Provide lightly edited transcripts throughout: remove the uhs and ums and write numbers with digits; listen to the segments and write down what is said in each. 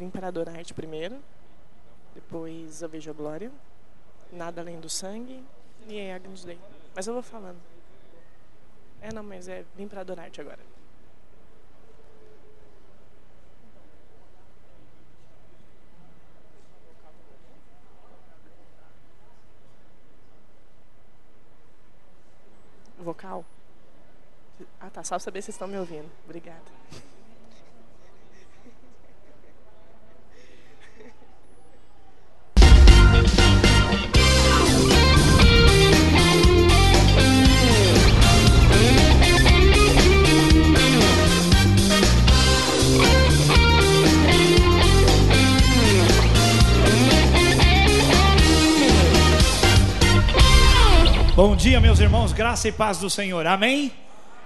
Imperador Arte primeiro, depois Eu Vejo a Glória, Nada Além do Sangue e aí Agnus Dei. Mas eu vou falando. Não, mas é Imperador Arte agora. Vocal? Ah, tá. Só pra saber se vocês estão me ouvindo. Obrigada. Bom dia, meus irmãos, graça e paz do Senhor, amém?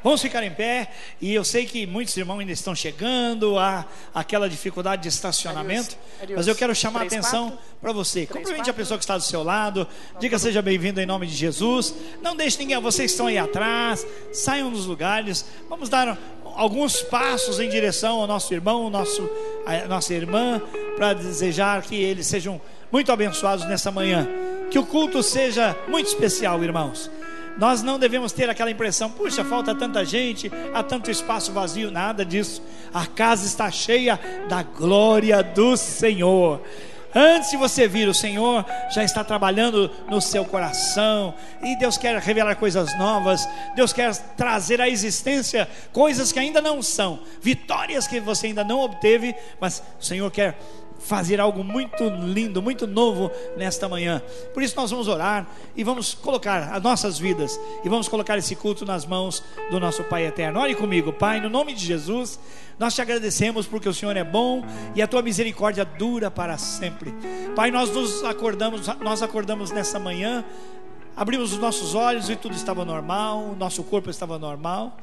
Vamos ficar em pé. E eu sei que muitos irmãos ainda estão chegando, há aquela dificuldade de estacionamento, mas eu quero chamar a atenção para você. Cumprimente a pessoa que está do seu lado, diga seja bem-vindo em nome de Jesus. Não deixe ninguém, vocês estão aí atrás, saiam dos lugares. Vamos dar alguns passos em direção ao nosso irmão, a nossa irmã, para desejar que eles sejam muito abençoados nessa manhã. Que o culto seja muito especial, irmãos. Nós não devemos ter aquela impressão, puxa, falta tanta gente, há tanto espaço vazio. Nada disso. A casa está cheia da glória do Senhor. Antes de você vir, o Senhor já está trabalhando no seu coração. E Deus quer revelar coisas novas. Deus quer trazer à existência coisas que ainda não são, vitórias que você ainda não obteve, mas o Senhor quer fazer algo muito lindo, muito novo nesta manhã. Por isso nós vamos orar e vamos colocar as nossas vidas e vamos colocar esse culto nas mãos do nosso Pai eterno. Ore comigo. Pai, no nome de Jesus, nós te agradecemos porque o Senhor é bom e a tua misericórdia dura para sempre. Pai, nós acordamos nessa manhã, abrimos os nossos olhos e tudo estava normal, o nosso corpo estava normal.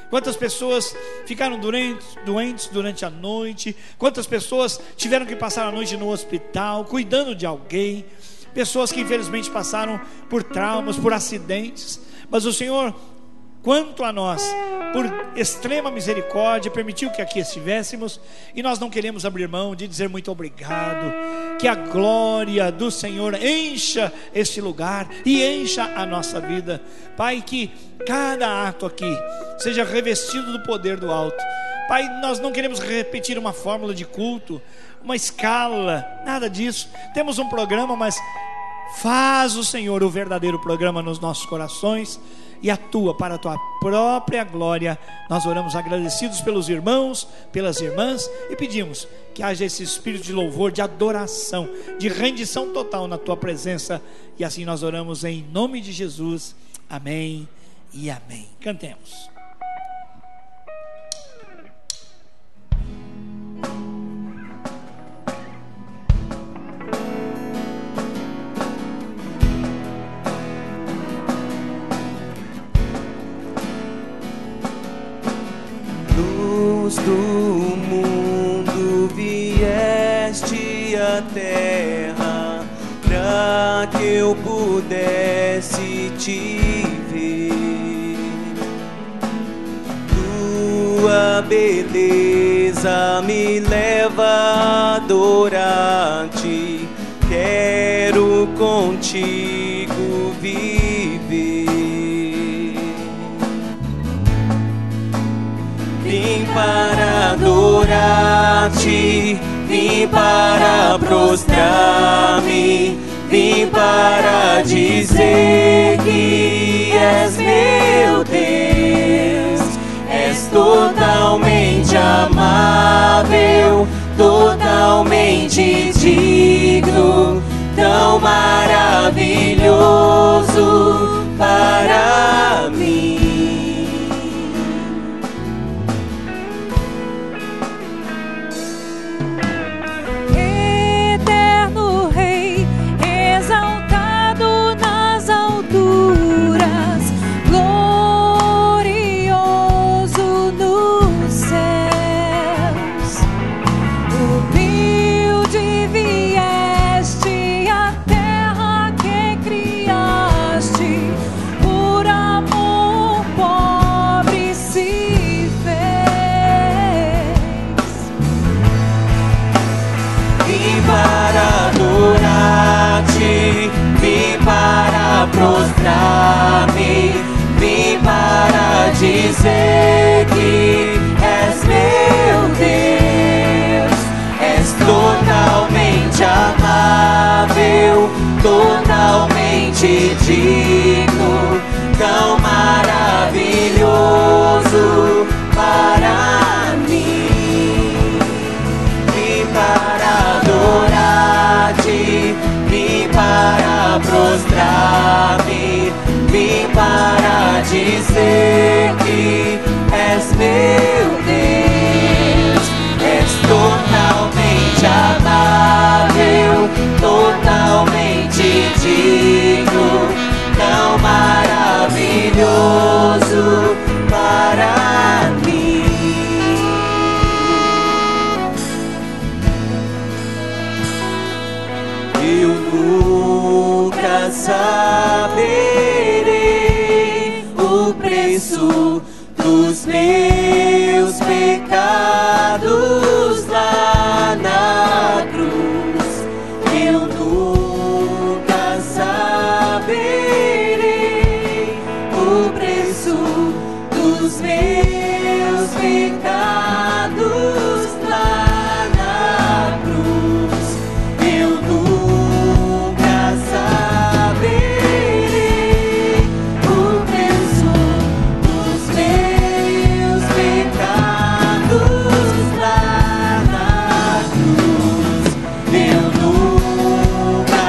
Quantas pessoas ficaram doentes durante a noite? Quantas pessoas tiveram que passar a noite no hospital, cuidando de alguém? Pessoas que infelizmente passaram por traumas, por acidentes. Mas o Senhor, quanto a nós, por extrema misericórdia, permitiu que aqui estivéssemos. E nós não queremos abrir mão de dizer muito obrigado. Que a glória do Senhor encha este lugar e encha a nossa vida. Pai, que cada ato aqui seja revestido do poder do alto. Pai, nós não queremos repetir uma fórmula de culto, uma escala, nada disso. Temos um programa, mas faz o Senhor o verdadeiro programa nos nossos corações e atua para a tua própria glória. Nós oramos agradecidos pelos irmãos, pelas irmãs, e pedimos que haja esse espírito de louvor, de adoração, de rendição total na tua presença. E assim nós oramos em nome de Jesus. Amém e amém. Cantemos. Luz do mundo, vieste à terra pra que eu pudesse te ver. Tua beleza me leva a adorar-te. Quero contigo viver. Vim para adorar-te, vim para prostrar-me, vim para dizer que és meu Deus. És totalmente amável, totalmente digno, tão maravilhoso para mim. digno, tão maravilhoso para mim. Vim para adorar-te, vim para prostrar-me, vim para dizer que és meu Deus. És totalmente amável, totalmente digno, tão maravilhoso para mim. Eu nunca saberei o preço dos meus pecados lá na cruz. Eu nunca saberei o preço dos meus pecados lá na cruz. Eu nunca saberei o preço dos meus pecados lá na cruz. Eu nunca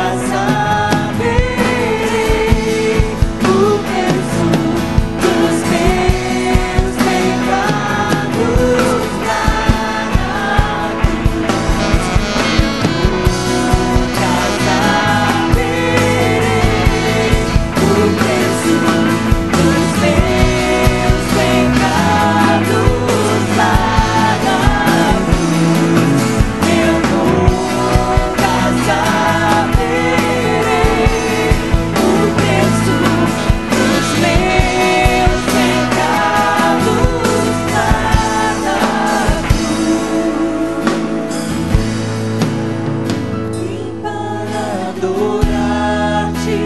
saberei o preço dos meus pecados lá na cruz. Nunca saberei o preço dos meus pecados lá na cruz. Eu nunca saberei o preço dos meus pecados lá na cruz. Vim para adorar-te,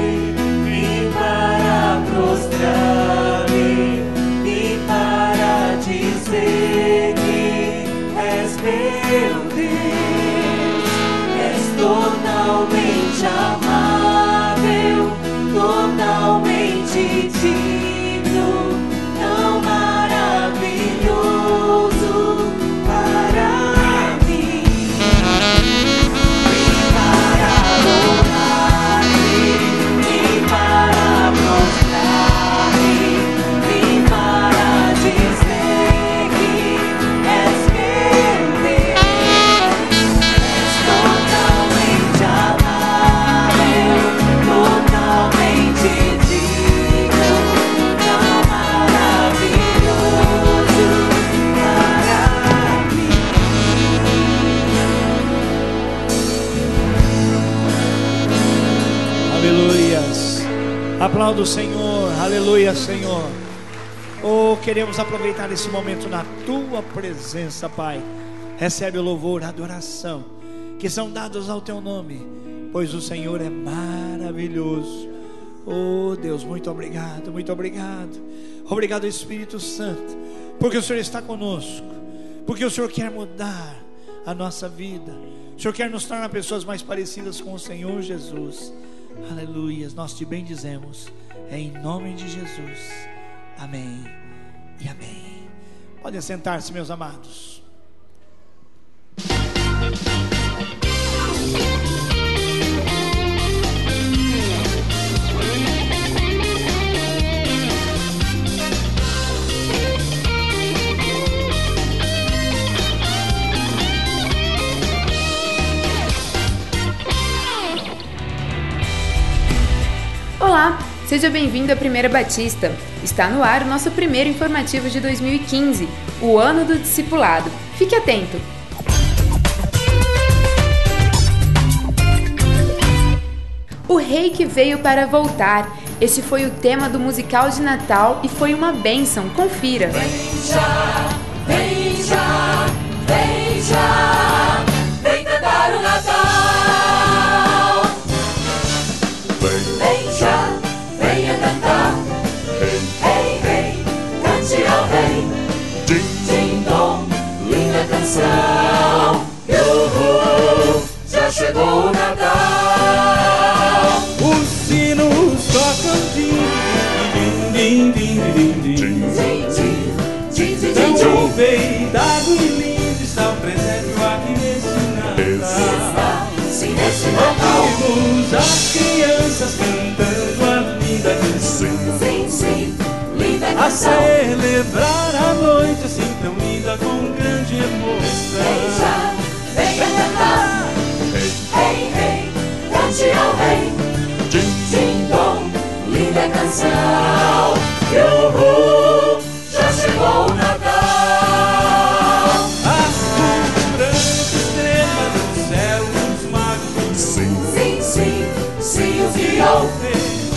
vim para prostrar-me, vim para dizer que és meu Deus. És totalmente amável, totalmente digno, tão maravilhoso para mim. Vim para adorar-te, vim para prostrar-me, vim para dizer que és meu Deus. És totalmente amável, totalmente digno, tão maravilhoso para mim. Aleluias. Aplauda o Senhor. Aleluia, Senhor. Oh, queremos aproveitar esse momento na tua presença, Pai. Recebe o louvor, a adoração que são dados ao teu nome, pois o Senhor é maravilhoso. Oh Deus, muito obrigado, muito obrigado. Obrigado, Espírito Santo, porque o Senhor está conosco, porque o Senhor quer mudar a nossa vida. O Senhor quer nos tornar pessoas mais parecidas com o Senhor Jesus. Aleluia, nós te bendizemos em nome de Jesus. Amém e amém. Podem sentar-se, meus amados. Olá, seja bem-vindo à Primeira Batista. Está no ar o nosso primeiro informativo de 2015, o ano do discipulado. Fique atento! O Rei que veio para voltar. Esse foi o tema do musical de Natal e foi uma bênção. Confira! Vem já, vem já, vem já, vem cantar o Natal. Vem já, venha cantar. Hey, hey, cante ao Rei. Ding dong, linda canção. Yuhu, já chegou o Natal. Os sinos tocam cuidado e lindo está o presépio aqui nesse Natal. Sim, nesse Natal. Ouvimos as crianças cantando a linda canção. Sim, sim, linda A canção. celebrar a noite assim tão linda com grande emoção. Vem já, venha cantar. Hey, hey, cante ao rei. Tim, dom, linda canção. Yuhu, já chegou o Natal. As fulgurantes estrelas do céu, os magos Sim, sim, os guiou.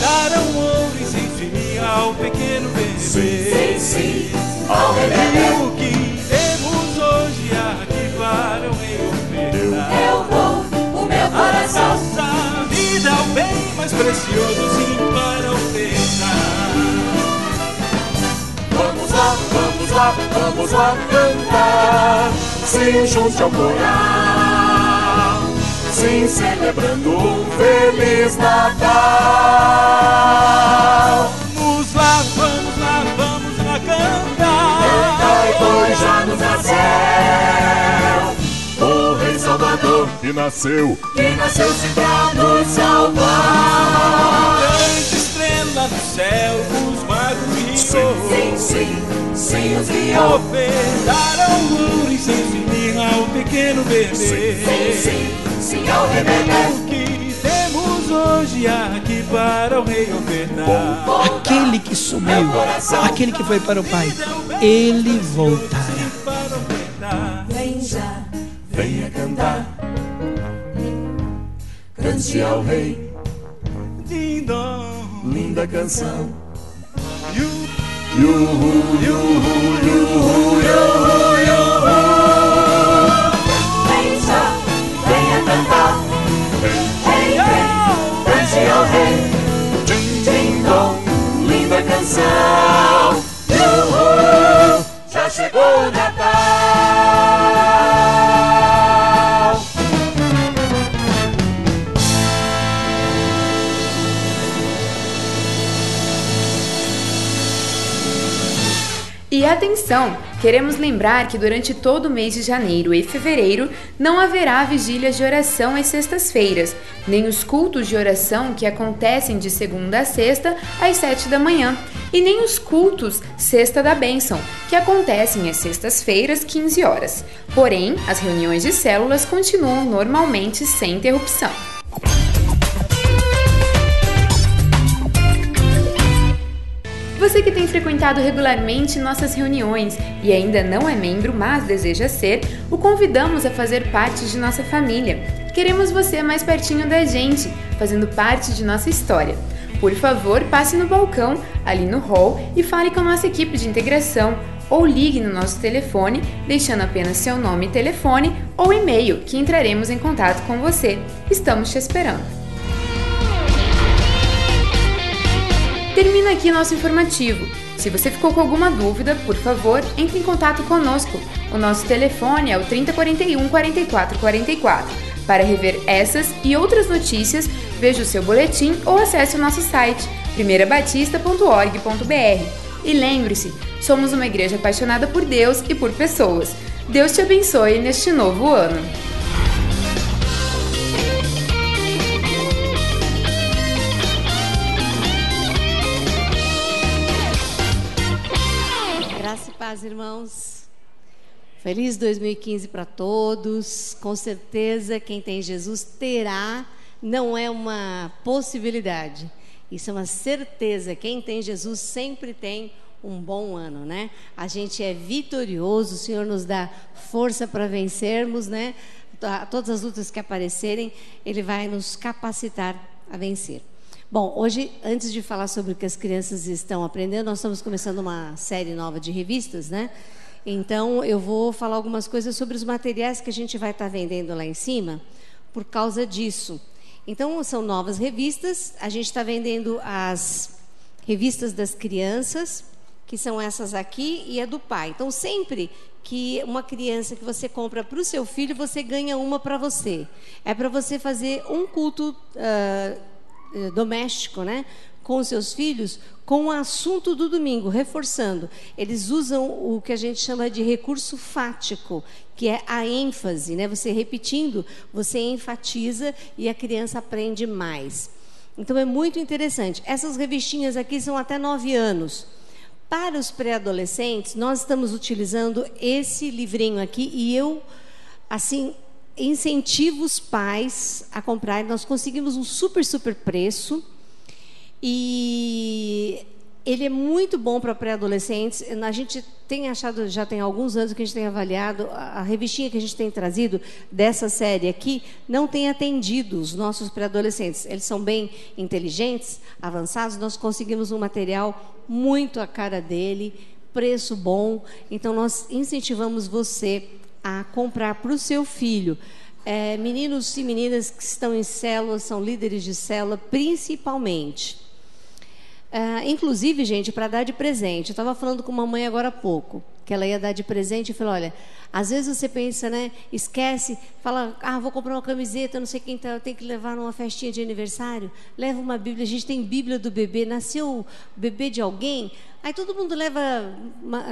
daram ouro e incenso ao pequeno bebê. Sim, ao E rebelde. o que temos hoje aqui para o rei ofertar. Eu dou o meu A coração. nossa vida é o bem mais precioso, sim, para ofertar. Vamos lá cantar. Sim, junte ao coral. Sim, celebrando um Feliz Natal. Vamos lá cantar. Ai, pois já nos nasceu o Rei Salvador que nasceu sim pra nos salvar. Grande estrela do céu, os magos guiou. Sim, os guiou. Ofertaram ouro e incenso e mirra ao pequeno bebê. Sim, ao rebelde. O que temos hoje aqui para o rei ofertar. Aquele que sumiu, aquele que foi para o Pai, ele voltará. Para ofertar. Vem já, venha cantar. Cante ao rei, Dindom. linda canção. Vem já, venha cantar. Hey, hey, cante ao rei. Tim, dom, linda canção. Yuhu, já chegou o Natal. E atenção! Queremos lembrar que durante todo o mês de janeiro e fevereiro não haverá vigílias de oração às sextas-feiras, nem os cultos de oração que acontecem de segunda a sexta às 7 da manhã, e nem os cultos Sexta da Bênção, que acontecem às sextas-feiras, 15 horas. Porém, as reuniões de células continuam normalmente sem interrupção. Você que tem frequentado regularmente nossas reuniões e ainda não é membro, mas deseja ser, o convidamos a fazer parte de nossa família. Queremos você mais pertinho da gente, fazendo parte de nossa história. Por favor, passe no balcão, ali no hall, e fale com a nossa equipe de integração, ou ligue no nosso telefone, deixando apenas seu nome e telefone, ou e-mail, que entraremos em contato com você. Estamos te esperando. Termina aqui nosso informativo. Se você ficou com alguma dúvida, por favor, entre em contato conosco. O nosso telefone é o 3041 4444. Para rever essas e outras notícias, veja o seu boletim ou acesse o nosso site primeirabatista.org.br. E lembre-se, somos uma igreja apaixonada por Deus e por pessoas. Deus te abençoe neste novo ano. Graça e paz, irmãos. Feliz 2015 para todos. Com certeza, quem tem Jesus terá, não é uma possibilidade. Isso é uma certeza. Quem tem Jesus sempre tem um bom ano, né? A gente é vitorioso, o Senhor nos dá força para vencermos, né? Todas as lutas que aparecerem, Ele vai nos capacitar a vencer. Bom, hoje, antes de falar sobre o que as crianças estão aprendendo, nós estamos começando uma série nova de revistas, né? Então, eu vou falar algumas coisas sobre os materiais que a gente vai estar vendendo lá em cima, por causa disso. Então, são novas revistas, a gente está vendendo as revistas das crianças, que são essas aqui, e a do pai. Então, sempre que uma criança que você compra para o seu filho, você ganha uma para você. É para você fazer um culto doméstico, né? com os seus filhos com o assunto do domingo, reforçando. Eles usam o que a gente chama de recurso fático, que é a ênfase, né? Você repetindo, você enfatiza e a criança aprende mais. Então é muito interessante. Essas revistinhas aqui são até 9 anos. Para os pré-adolescentes, nós estamos utilizando esse livrinho aqui e eu, assim, incentivo os pais a comprarem. Nós conseguimos um super preço e ele é muito bom para pré-adolescentes. A gente tem achado, já tem alguns anos que a gente tem avaliado, a revistinha que a gente tem trazido dessa série aqui não tem atendido os nossos pré-adolescentes. Eles são bem inteligentes, avançados, nós conseguimos um material muito à cara dele, preço bom. Então nós incentivamos você a comprar para o seu filho. Meninos e meninas que estão em célula, são líderes de célula, principalmente. Inclusive, gente, para dar de presente. Eu estava falando com uma mãe agora há pouco, que ela ia dar de presente e falou, olha, às vezes você pensa, né, esquece, fala, vou comprar uma camiseta, não sei quem tá, eu tenho que levar numa festinha de aniversário, leva uma Bíblia, a gente tem Bíblia do bebê, nasceu o bebê de alguém, aí todo mundo leva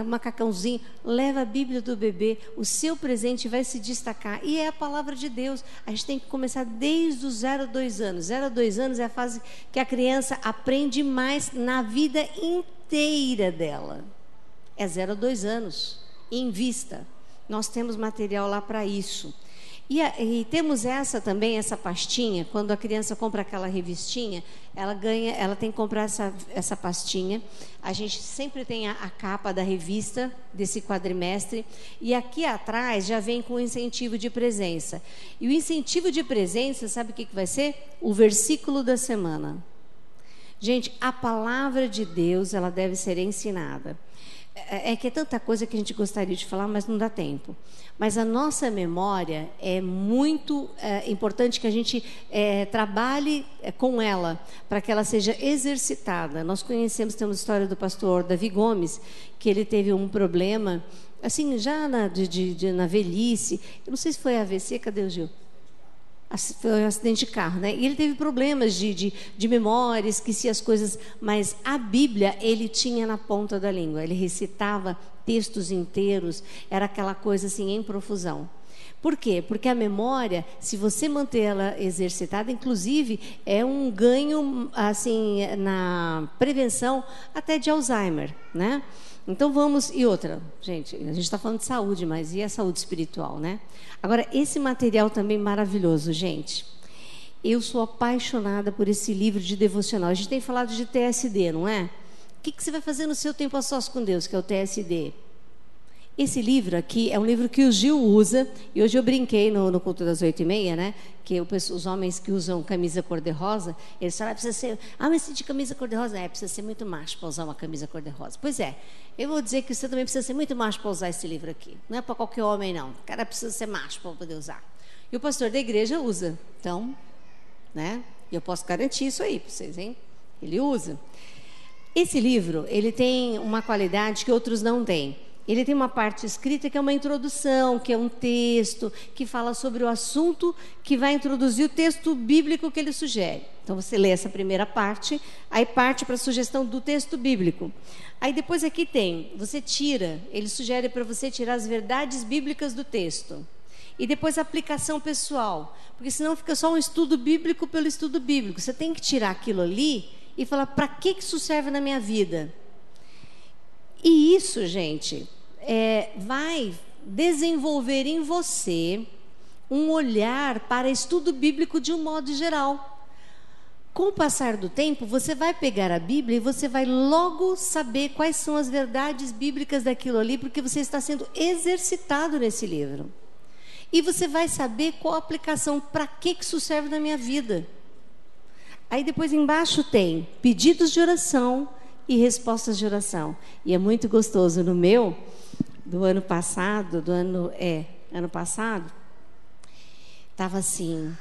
macacãozinho, leva a Bíblia do bebê, o seu presente vai se destacar, e é a palavra de Deus. A gente tem que começar desde os 0 a 2 anos. 0 a 2 anos é a fase que a criança aprende mais na vida inteira dela. É 0 a 2 anos, invista. Nós temos material lá para isso. E temos essa pastinha, quando a criança compra aquela revistinha, ela tem que comprar essa pastinha. A gente sempre tem a capa da revista desse quadrimestre, e aqui atrás já vem com o incentivo de presença. E o incentivo de presença, sabe o que vai ser? O versículo da semana. Gente, a palavra de Deus, ela deve ser ensinada. É que é tanta coisa que a gente gostaria de falar, mas não dá tempo. Mas a nossa memória é muito importante que a gente trabalhe com ela, para que ela seja exercitada. Nós temos a história do pastor Davi Gomes, que ele teve um problema, assim, já na velhice. Eu não sei se foi AVC, cadê o Gil? Foi um acidente de carro, né? E ele teve problemas de memória, esquecia as coisas, mas a Bíblia ele tinha na ponta da língua. Ele recitava textos inteiros, era aquela coisa assim em profusão. Por quê? Porque a memória, se você manter ela exercitada, inclusive é um ganho assim na prevenção até de Alzheimer, né? Então vamos, e outra, gente, a gente está falando de saúde, mas e a saúde espiritual, né? Agora, esse material também maravilhoso, gente. Eu sou apaixonada por esse livro de devocional. A gente tem falado de TSD, não é? O que você vai fazer no seu tempo a sós com Deus, que é o TSD? Esse livro aqui é um livro que o Gil usa, e hoje eu brinquei no culto das 8h30, né? Que os homens que usam camisa cor-de-rosa, eles falam, precisa ser, mas de camisa cor-de-rosa, precisa ser muito macho para usar uma camisa cor-de-rosa. Pois é, eu vou dizer que você também precisa ser muito macho para usar esse livro aqui. Não é para qualquer homem, não. O cara precisa ser macho para poder usar. E o pastor da igreja usa. Então, né? Eu posso garantir isso aí para vocês, hein? Ele usa. Esse livro, ele tem uma qualidade que outros não têm. Ele tem uma parte escrita que é uma introdução, que é um texto, que fala sobre o assunto, que vai introduzir o texto bíblico que ele sugere. Então, você lê essa primeira parte, aí parte para a sugestão do texto bíblico. Aí depois aqui você tira, ele sugere para você tirar as verdades bíblicas do texto. E depois a aplicação pessoal, porque senão fica só um estudo bíblico pelo estudo bíblico. Você tem que tirar aquilo ali e falar, para que isso serve na minha vida? E isso, gente, vai desenvolver em você um olhar para estudo bíblico de um modo geral. Com o passar do tempo, você vai pegar a Bíblia e você vai logo saber quais são as verdades bíblicas daquilo ali, porque você está sendo exercitado nesse livro. E você vai saber qual a aplicação, para que isso serve na minha vida. Aí depois embaixo tem pedidos de oração e respostas de oração. E é muito gostoso. No meu, do ano passado, ano passado, estava assim,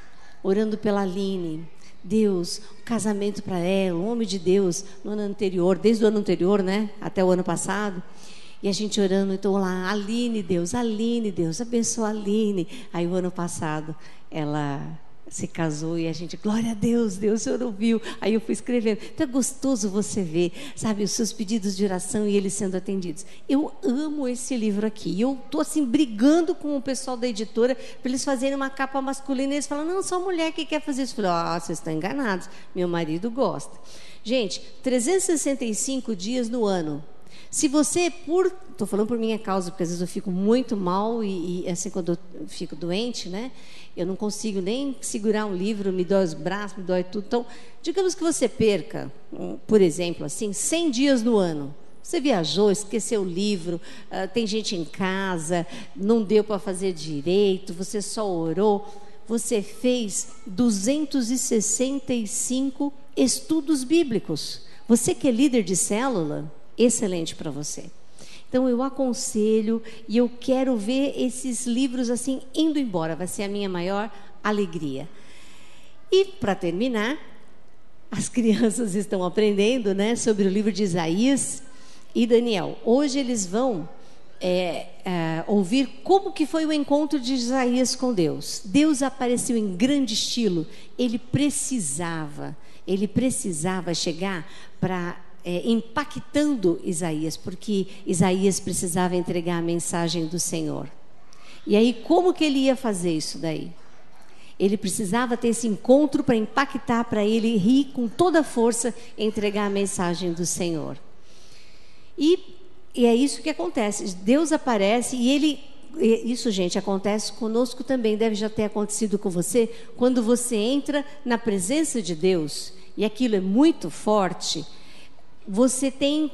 orando pela Aline. Deus, um casamento para ela, um homem de Deus, no ano anterior, desde o ano anterior, né, até o ano passado. E a gente orando, então lá, Aline, Deus, abençoa a Aline. Aí o ano passado, ela se casou e a gente, glória a Deus, Deus, o Senhor ouviu. Aí eu fui escrevendo. Então é gostoso você ver, sabe, os seus pedidos de oração e eles sendo atendidos. Eu amo esse livro aqui. Eu estou assim brigando com o pessoal da editora para eles fazerem uma capa masculina. E eles falam, não, só mulher que quer fazer isso. Eu falei, vocês estão enganados. Meu marido gosta. Gente, 365 dias no ano. Se você, estou falando por minha causa, porque às vezes eu fico muito mal e assim, quando eu fico doente, né? Eu não consigo nem segurar um livro, me dói os braços, me dói tudo. Então, digamos que você perca, por exemplo, assim, 100 dias no ano. Você viajou, esqueceu o livro, tem gente em casa, não deu para fazer direito, você só orou. Você fez 265 estudos bíblicos. Você que é líder de célula, excelente para você. Então eu aconselho e eu quero ver esses livros assim indo embora, vai ser a minha maior alegria. E para terminar, as crianças estão aprendendo, né, sobre o livro de Isaías e Daniel. Hoje eles vão ouvir como que foi o encontro de Isaías com Deus. Deus apareceu em grande estilo. Ele precisava chegar para impactando Isaías, porque Isaías precisava entregar a mensagem do Senhor. E aí, como que ele ia fazer isso daí? Ele precisava ter esse encontro para impactar, para ele rir com toda a força, entregar a mensagem do Senhor. E é isso que acontece. Deus aparece e isso, gente, acontece conosco também, deve já ter acontecido com você, quando você entra na presença de Deus, e aquilo é muito forte. Você tem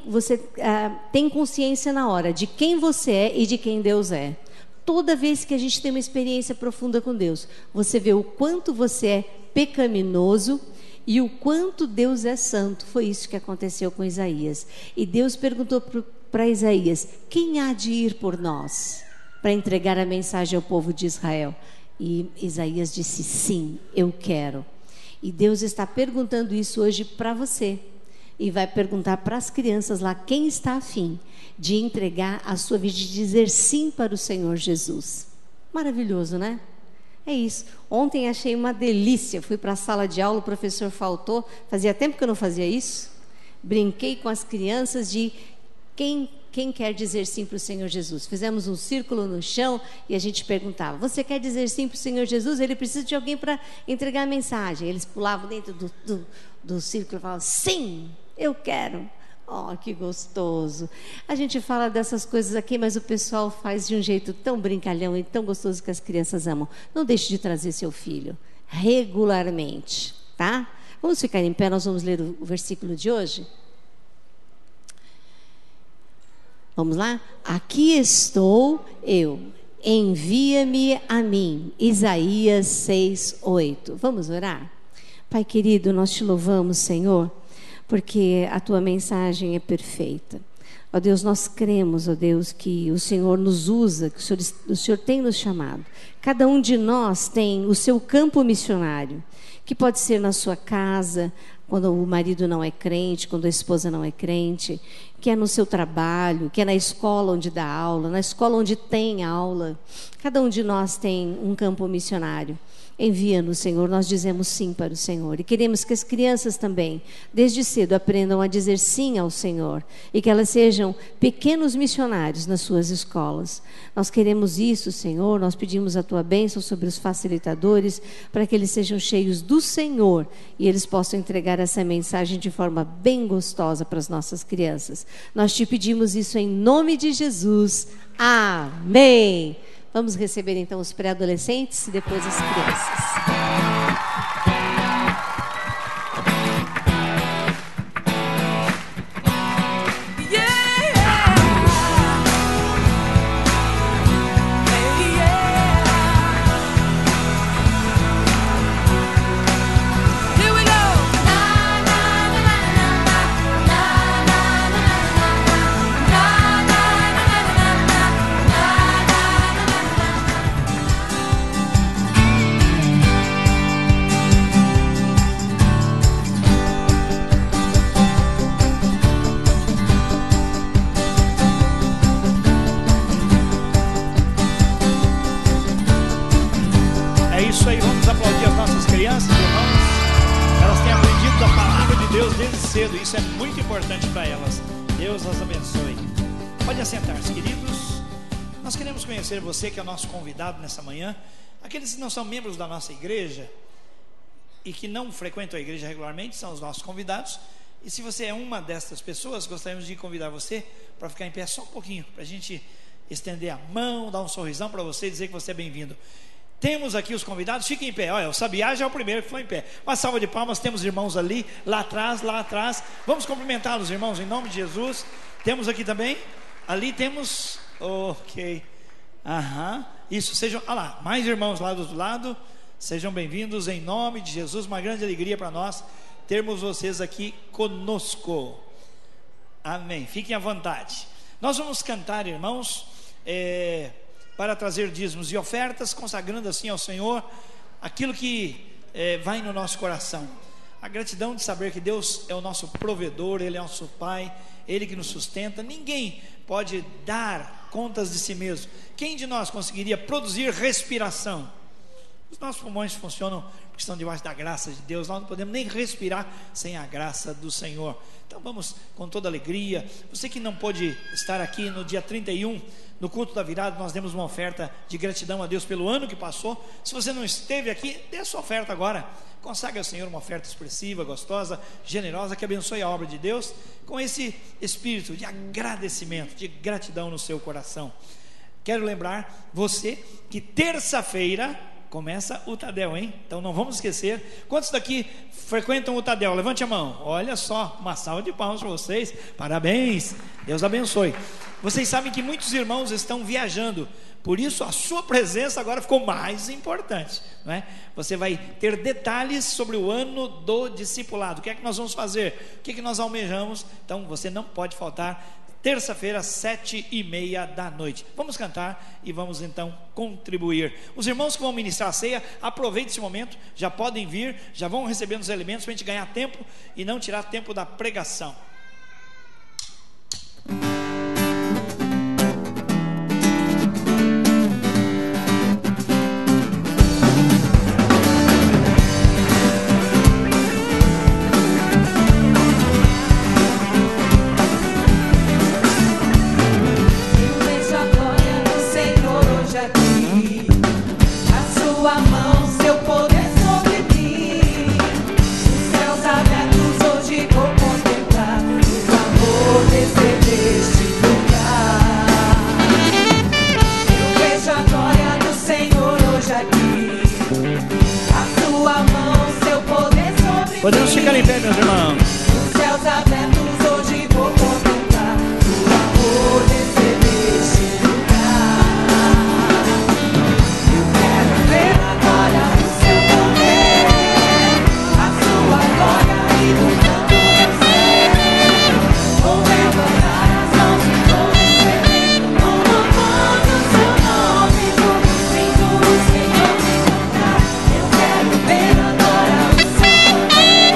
consciência na hora de quem você é e de quem Deus é. Toda vez que a gente tem uma experiência profunda com Deus, você vê o quanto você é pecaminoso e o quanto Deus é santo. Foi isso que aconteceu com Isaías. E Deus perguntou para Isaías, quem há de ir por nós para entregar a mensagem ao povo de Israel? E Isaías disse, sim, eu quero. E Deus está perguntando isso hoje para você. E vai perguntar para as crianças lá, quem está afim de entregar a sua vida, de dizer sim para o Senhor Jesus. Maravilhoso, né? É isso. Ontem achei uma delícia. Fui para a sala de aula, o professor faltou. Fazia tempo que eu não fazia isso. Brinquei com as crianças de quem quer dizer sim para o Senhor Jesus. Fizemos um círculo no chão e a gente perguntava, você quer dizer sim para o Senhor Jesus? Ele precisa de alguém para entregar a mensagem. Eles pulavam dentro do círculo e falavam, sim, eu quero. Oh, que gostoso. A gente fala dessas coisas aqui, mas o pessoal faz de um jeito tão brincalhão e tão gostoso que as crianças amam. Não deixe de trazer seu filho regularmente, tá? Vamos ficar em pé, nós vamos ler o versículo de hoje. Vamos lá? Aqui estou eu, envia-me a mim. Isaías 6:8. Vamos orar? Pai querido, nós te louvamos, Senhor, porque a tua mensagem é perfeita. Ó Deus, nós cremos, ó Deus, que o Senhor nos usa, que o Senhor tem nos chamado. Cada um de nós tem o seu campo missionário, que pode ser na sua casa, quando o marido não é crente, quando a esposa não é crente, que é no seu trabalho, que é na escola onde dá aula, na escola onde tem aula. Cada um de nós tem um campo missionário. Envia-nos, Senhor, nós dizemos sim para o Senhor. E queremos que as crianças também, desde cedo, aprendam a dizer sim ao Senhor. E que elas sejam pequenos missionários nas suas escolas. Nós queremos isso, Senhor. Nós pedimos a tua bênção sobre os facilitadores, para que eles sejam cheios do Senhor. E eles possam entregar essa mensagem de forma bem gostosa para as nossas crianças. Nós te pedimos isso em nome de Jesus. Amém. Vamos receber então os pré-adolescentes e depois as crianças. É isso aí, vamos aplaudir as nossas crianças. crianças, irmãos, elas têm aprendido a palavra de Deus desde cedo. Isso é muito importante para elas. Deus as abençoe. Pode assentar-se, queridos. Nós queremos conhecer você, que é o nosso convidado nessa manhã. Aqueles que não são membros da nossa igreja e que não frequentam a igreja regularmente são os nossos convidados. E se você é uma dessas pessoas, gostaríamos de convidar você para ficar em pé só um pouquinho, para a gente estender a mão, dar um sorrisão para você e dizer que você é bem-vindo. Temos aqui os convidados, fiquem em pé. Olha, o Sabiá já é o primeiro que foi em pé. Uma salva de palmas. Temos irmãos ali, lá atrás. Vamos cumprimentá-los, irmãos, em nome de Jesus. Temos aqui também, ali temos, ok, isso, sejam, olha lá, mais irmãos lá do outro lado. Sejam bem-vindos em nome de Jesus. Uma grande alegria para nós termos vocês aqui conosco. Amém, fiquem à vontade. Nós vamos cantar, irmãos, para trazer dízimos e ofertas, consagrando assim ao Senhor aquilo que vai no nosso coração. A gratidão de saber que Deus é o nosso provedor, Ele é o nosso Pai, Ele que nos sustenta. Ninguém pode dar contas de si mesmo. Quem de nós conseguiria produzir respiração? Os nossos pulmões funcionam porque estão debaixo da graça de Deus. Nós não podemos nem respirar sem a graça do Senhor. Então vamos com toda alegria. Você que não pôde estar aqui no dia 31, no culto da virada, nós demos uma oferta de gratidão a Deus pelo ano que passou. Se você não esteve aqui, dê a sua oferta agora. Consagre ao Senhor uma oferta expressiva, gostosa, generosa, que abençoe a obra de Deus, com esse espírito de agradecimento, de gratidão no seu coração. Quero lembrar você que terça-feira começa o Tadel, hein? Então não vamos esquecer. Quantos daqui frequentam o Tadel? Levante a mão. Olha só, uma salva de palmas para vocês. Parabéns, Deus abençoe. Vocês sabem que muitos irmãos estão viajando, por isso a sua presença agora ficou mais importante, não é? Você vai ter detalhes sobre o ano do discipulado. O que é que nós vamos fazer? O que é que nós almejamos? Então você não pode faltar. Terça-feira, 7h30 da noite. Vamos cantar e vamos então contribuir. Os irmãos que vão ministrar a ceia, aproveite esse momento, já podem vir, já vão recebendo os elementos para a gente ganhar tempo e não tirar tempo da pregação. Podemos ficar em pé, meus irmãos. Os céus abertos hoje vou contemplar o amor descer neste lugar. Eu quero ver agora o seu poder, a sua glória e do canto do céu. Vou levantar as mãos e vou descer, vou louvor do seu nome, todo sinto o Senhor me tocar. Eu quero ver agora o seu poder.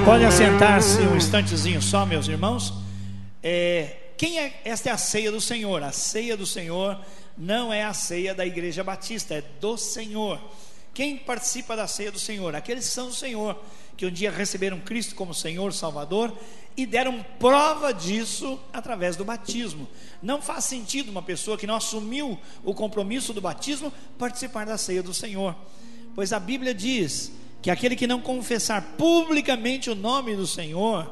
Pode assentar-se um instantezinho só, meus irmãos. Esta é a ceia do Senhor. A ceia do Senhor não é a ceia da Igreja Batista, é do Senhor. Quem participa da ceia do Senhor? Aqueles que são do Senhor, que um dia receberam Cristo como Senhor, Salvador, e deram prova disso através do batismo. Não faz sentido uma pessoa que não assumiu o compromisso do batismo participar da ceia do Senhor, pois a Bíblia diz que aquele que não confessar publicamente o nome do Senhor,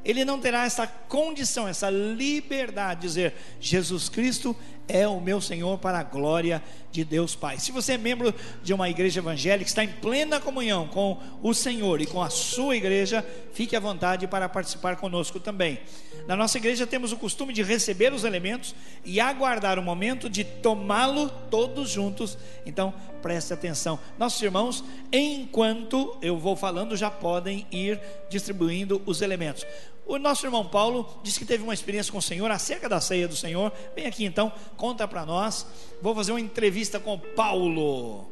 ele não terá essa condição, essa liberdade de dizer: Jesus Cristo é o meu Senhor, para a glória de Deus Pai. Se você é membro de uma igreja evangélica, está em plena comunhão com o Senhor e com a sua igreja, fique à vontade para participar conosco também. Na nossa igreja temos o costume de receber os elementos e aguardar o momento de tomá-lo todos juntos. Então preste atenção, nossos irmãos, enquanto eu vou falando, já podem ir distribuindo os elementos. O nosso irmão Paulo disse que teve uma experiência com o Senhor acerca da ceia do Senhor. Vem aqui então, conta para nós. Vou fazer uma entrevista com o Paulo.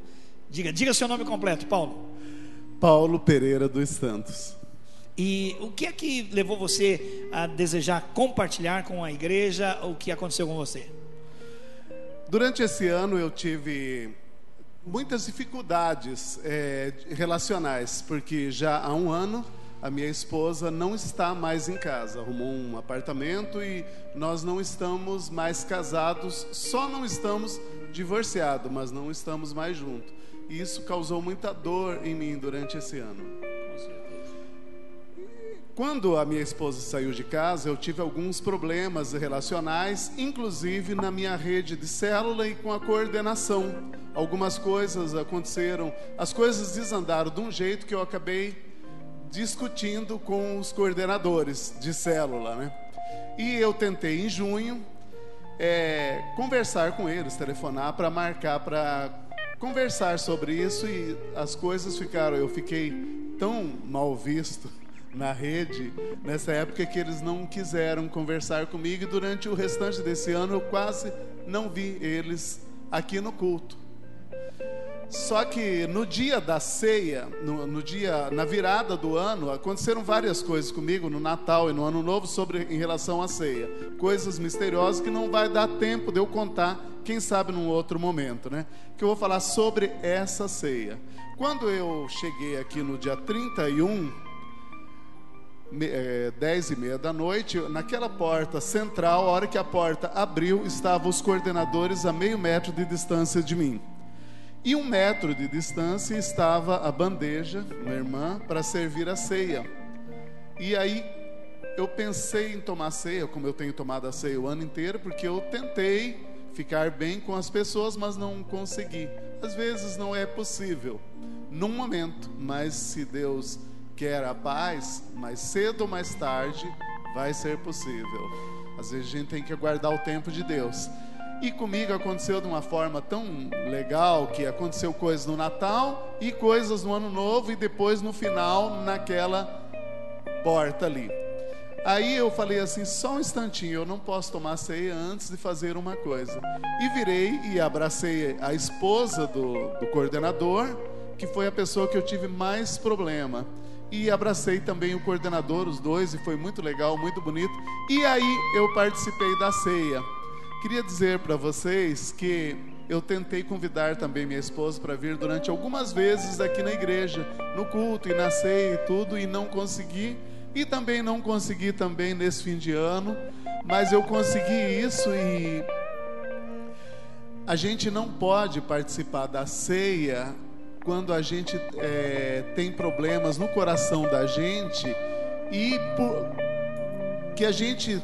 Diga seu nome completo, Paulo. Paulo Pereira dos Santos. E o que é que levou você a desejar compartilhar com a igreja o que aconteceu com você? Durante esse ano eu tive muitas dificuldades relacionais, porque já há um ano a minha esposa não está mais em casa, arrumou um apartamento e nós não estamos mais casados, só não estamos divorciados, mas não estamos mais juntos. E isso causou muita dor em mim durante esse ano. Quando a minha esposa saiu de casa, eu tive alguns problemas relacionais, inclusive na minha rede de célula e com a coordenação. Algumas coisas aconteceram, as coisas desandaram de um jeito que eu acabei discutindo com os coordenadores de célula, né? E eu tentei em junho conversar com eles, telefonar para marcar, para conversar sobre isso, e as coisas eu fiquei tão mal visto na rede nessa época que eles não quiseram conversar comigo, e durante o restante desse ano eu quase não vi eles aqui no culto. Só que no dia da ceia, na virada do ano, aconteceram várias coisas comigo no Natal e no Ano Novo em relação à ceia. Coisas misteriosas que não vai dar tempo de eu contar, quem sabe num outro momento, né? Que eu vou falar sobre essa ceia. Quando eu cheguei aqui no dia 31, 10h30 da noite, naquela porta central, a hora que a porta abriu, estavam os coordenadores a meio metro de distância de mim. E 1 metro de distância estava a bandeja, minha irmã, para servir a ceia. E aí eu pensei em tomar ceia, como eu tenho tomado a ceia o ano inteiro, porque eu tentei ficar bem com as pessoas, mas não consegui. Às vezes não é possível num momento, mas se Deus quer a paz, mais cedo ou mais tarde vai ser possível. Às vezes a gente tem que aguardar o tempo de Deus. E comigo aconteceu de uma forma tão legal, que aconteceu coisas no Natal e coisas no Ano Novo, e depois no final, naquela porta ali. Aí eu falei assim: só um instantinho, eu não posso tomar ceia antes de fazer uma coisa. E virei e abracei a esposa do coordenador, que foi a pessoa que eu tive mais problema. E abracei também o coordenador, os dois, e foi muito legal, muito bonito. E aí eu participei da ceia. Queria dizer para vocês que eu tentei convidar também minha esposa para vir durante algumas vezes aqui na igreja, no culto e na ceia e tudo, e não consegui. E também não consegui também nesse fim de ano, mas eu consegui isso. E a gente não pode participar da ceia quando a gente tem problemas no coração da gente, e que a gente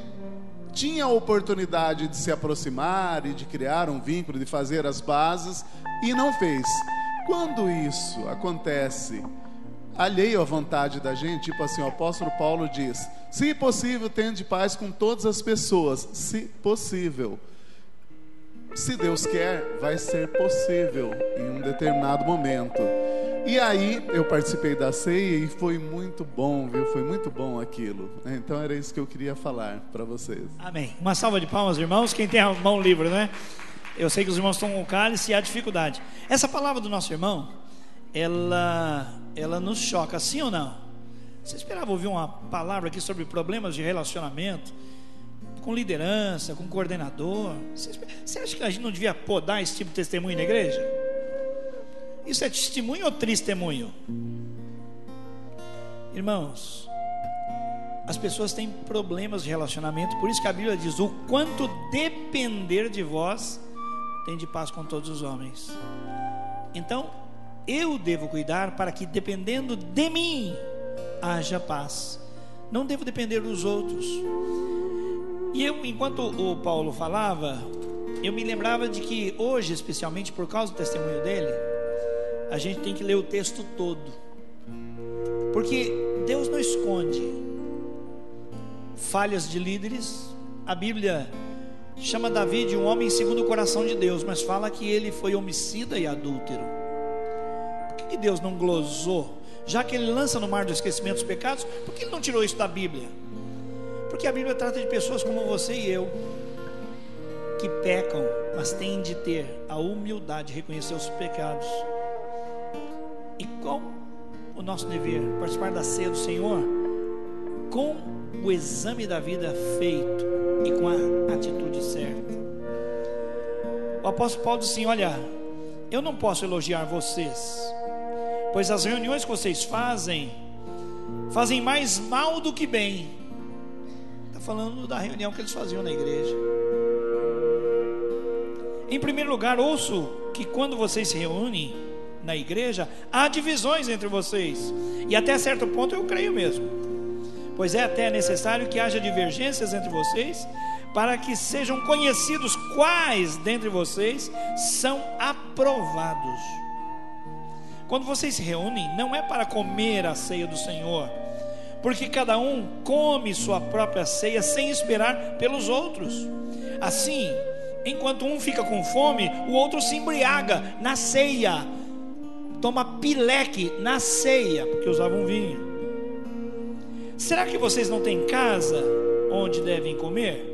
tinha a oportunidade de se aproximar e de criar um vínculo, de fazer as bases, e não fez. Quando isso acontece alheio à vontade da gente, tipo assim, o apóstolo Paulo diz: se possível, tende paz com todas as pessoas. Se possível. Se Deus quer, vai ser possível em um determinado momento. E aí eu participei da ceia e foi muito bom, viu? Foi muito bom aquilo. Então era isso que eu queria falar para vocês. Amém. Uma salva de palmas, irmãos. Quem tem a mão livre, né? Eu sei que os irmãos estão com o cálice e há dificuldade. Essa palavra do nosso irmão, ela nos choca, sim ou não? Você esperava ouvir uma palavra aqui sobre problemas de relacionamento, com liderança, com coordenador? Você acha que a gente não devia podar esse tipo de testemunho na igreja? Isso é testemunho ou testemunho? Irmãos, as pessoas têm problemas de relacionamento, por isso que a Bíblia diz: o quanto depender de vós, tem de paz com todos os homens. Então, eu devo cuidar para que, dependendo de mim, haja paz. Não devo depender dos outros. E eu, enquanto o Paulo falava, eu me lembrava de que hoje, especialmente por causa do testemunho dele, a gente tem que ler o texto todo, porque Deus não esconde falhas de líderes. A Bíblia chama Davi de um homem segundo o coração de Deus, mas fala que ele foi homicida e adúltero. Por que Deus não glosou? Já que ele lança no mar do esquecimento os pecados, por que ele não tirou isso da Bíblia? Porque a Bíblia trata de pessoas como você e eu, que pecam, mas têm de ter a humildade de reconhecer os pecados. E qual o nosso dever? Participar da ceia do Senhor com o exame da vida feito e com a atitude certa. O apóstolo Paulo diz assim: olha, eu não posso elogiar vocês, pois as reuniões que vocês fazem mais mal do que bem. Está falando da reunião que eles faziam na igreja. Em primeiro lugar, ouço que quando vocês se reúnem na igreja, há divisões entre vocês, e até certo ponto eu creio mesmo, pois é até necessário que haja divergências entre vocês, para que sejam conhecidos quais dentre vocês são aprovados. Quando vocês se reúnem, não é para comer a ceia do Senhor, porque cada um come sua própria ceia sem esperar pelos outros. Assim, enquanto um fica com fome, o outro se embriaga na ceia, toma pileque na ceia, porque usavam vinho. Será que vocês não têm casa onde devem comer?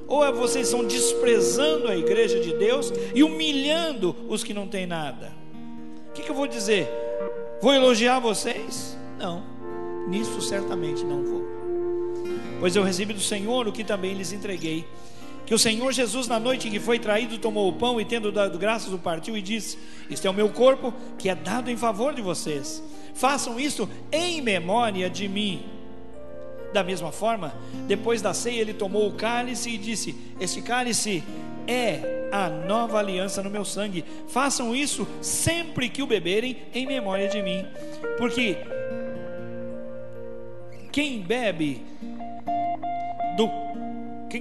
Ou vocês estão desprezando a igreja de Deus e humilhando os que não têm nada? O que eu vou dizer? Vou elogiar vocês? Não, nisso certamente não vou. Pois eu recebi do Senhor o que também lhes entreguei, que o Senhor Jesus, na noite em que foi traído, tomou o pão e, tendo dado graças, o partiu e disse: este é o meu corpo, que é dado em favor de vocês. Façam isso em memória de mim. Da mesma forma, depois da ceia, ele tomou o cálice e disse: este cálice é a nova aliança no meu sangue. Façam isso sempre que o beberem, em memória de mim. Porque quem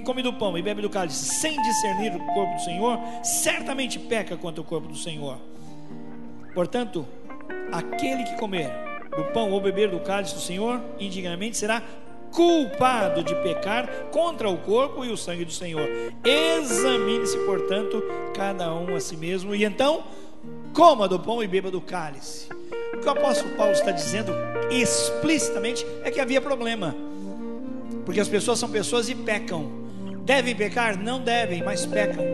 come do pão e bebe do cálice sem discernir o corpo do Senhor, certamente peca contra o corpo do Senhor. Portanto, aquele que comer do pão ou beber do cálice do Senhor indignamente será culpado de pecar contra o corpo e o sangue do Senhor. Examine-se, portanto, cada um a si mesmo, e então coma do pão e beba do cálice. O que o apóstolo Paulo está dizendo explicitamente é que havia problema, porque as pessoas são pessoas e pecam. Devem pecar? Não devem, mas pecam.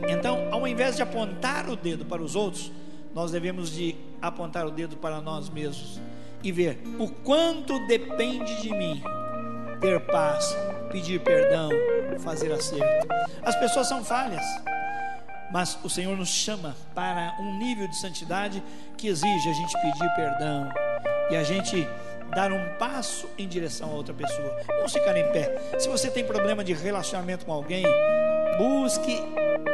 Então, ao invés de apontar o dedo para os outros, nós devemos de apontar o dedo para nós mesmos e ver o quanto depende de mim ter paz, pedir perdão, fazer acerto. As pessoas são falhas, mas o Senhor nos chama para um nível de santidade que exige a gente pedir perdão e a gente dar um passo em direção a outra pessoa. Vamos ficar em pé. Se você tem problema de relacionamento com alguém, busque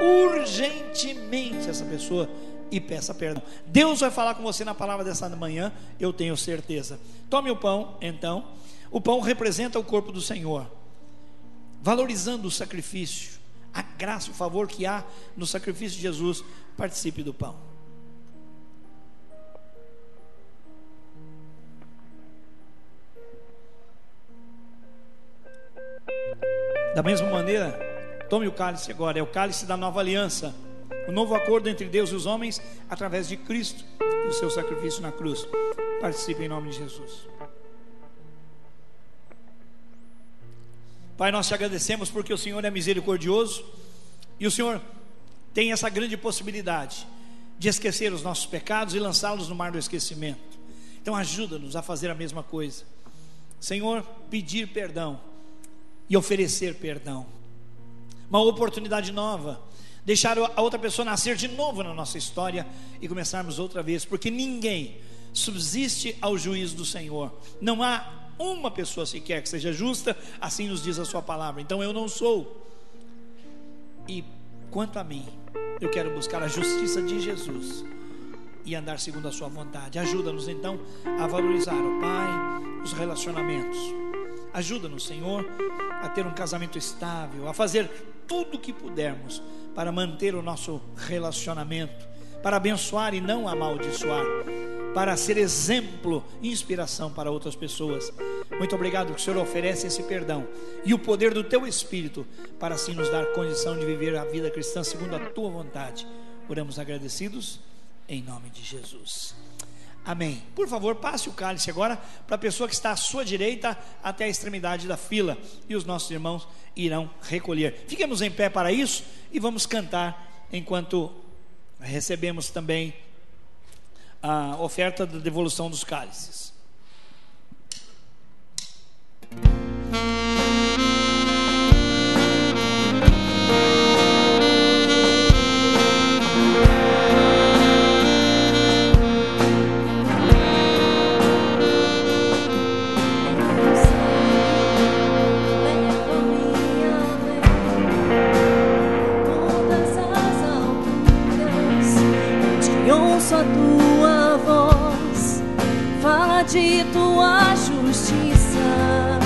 urgentemente essa pessoa e peça perdão. Deus vai falar com você na palavra dessa manhã, eu tenho certeza. Tome o pão, então. O pão representa o corpo do Senhor, valorizando o sacrifício, a graça, o favor que há no sacrifício de Jesus. Participe do pão. Da mesma maneira, tome o cálice agora. É o cálice da nova aliança, o novo acordo entre Deus e os homens através de Cristo e o seu sacrifício na cruz. Participe em nome de Jesus. Pai, nós te agradecemos porque o Senhor é misericordioso e o Senhor tem essa grande possibilidade de esquecer os nossos pecados e lançá-los no mar do esquecimento. Então ajuda-nos a fazer a mesma coisa, Senhor, pedir perdão e oferecer perdão, uma oportunidade nova, deixar a outra pessoa nascer de novo na nossa história e começarmos outra vez, porque ninguém subsiste ao juízo do Senhor. Não há uma pessoa sequer que seja justa, assim nos diz a sua palavra. Então eu não sou. E quanto a mim, eu quero buscar a justiça de Jesus e andar segundo a sua vontade. Ajuda-nos então a valorizar, ó Pai, os relacionamentos. Ajuda-nos, Senhor, a ter um casamento estável, a fazer tudo o que pudermos para manter o nosso relacionamento, para abençoar e não amaldiçoar, para ser exemplo e inspiração para outras pessoas. Muito obrigado que o Senhor oferece esse perdão e o poder do Teu Espírito para assim nos dar condição de viver a vida cristã segundo a Tua vontade. Oramos agradecidos em nome de Jesus. Amém. Por favor, passe o cálice agora para a pessoa que está à sua direita até a extremidade da fila, e os nossos irmãos irão recolher. Fiquemos em pé para isso e vamos cantar enquanto recebemos também a oferta da devolução dos cálices. A tua voz fala de tua justiça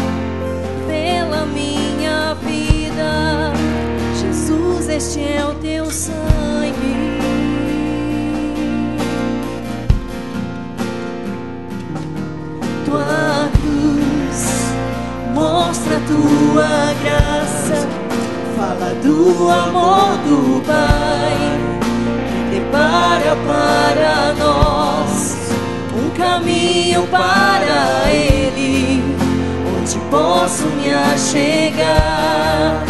pela minha vida, Jesus, este é o teu sangue. Tua cruz mostra tua graça, fala do amor do Pai. Prepara para nós um caminho para Ele, onde posso me achegar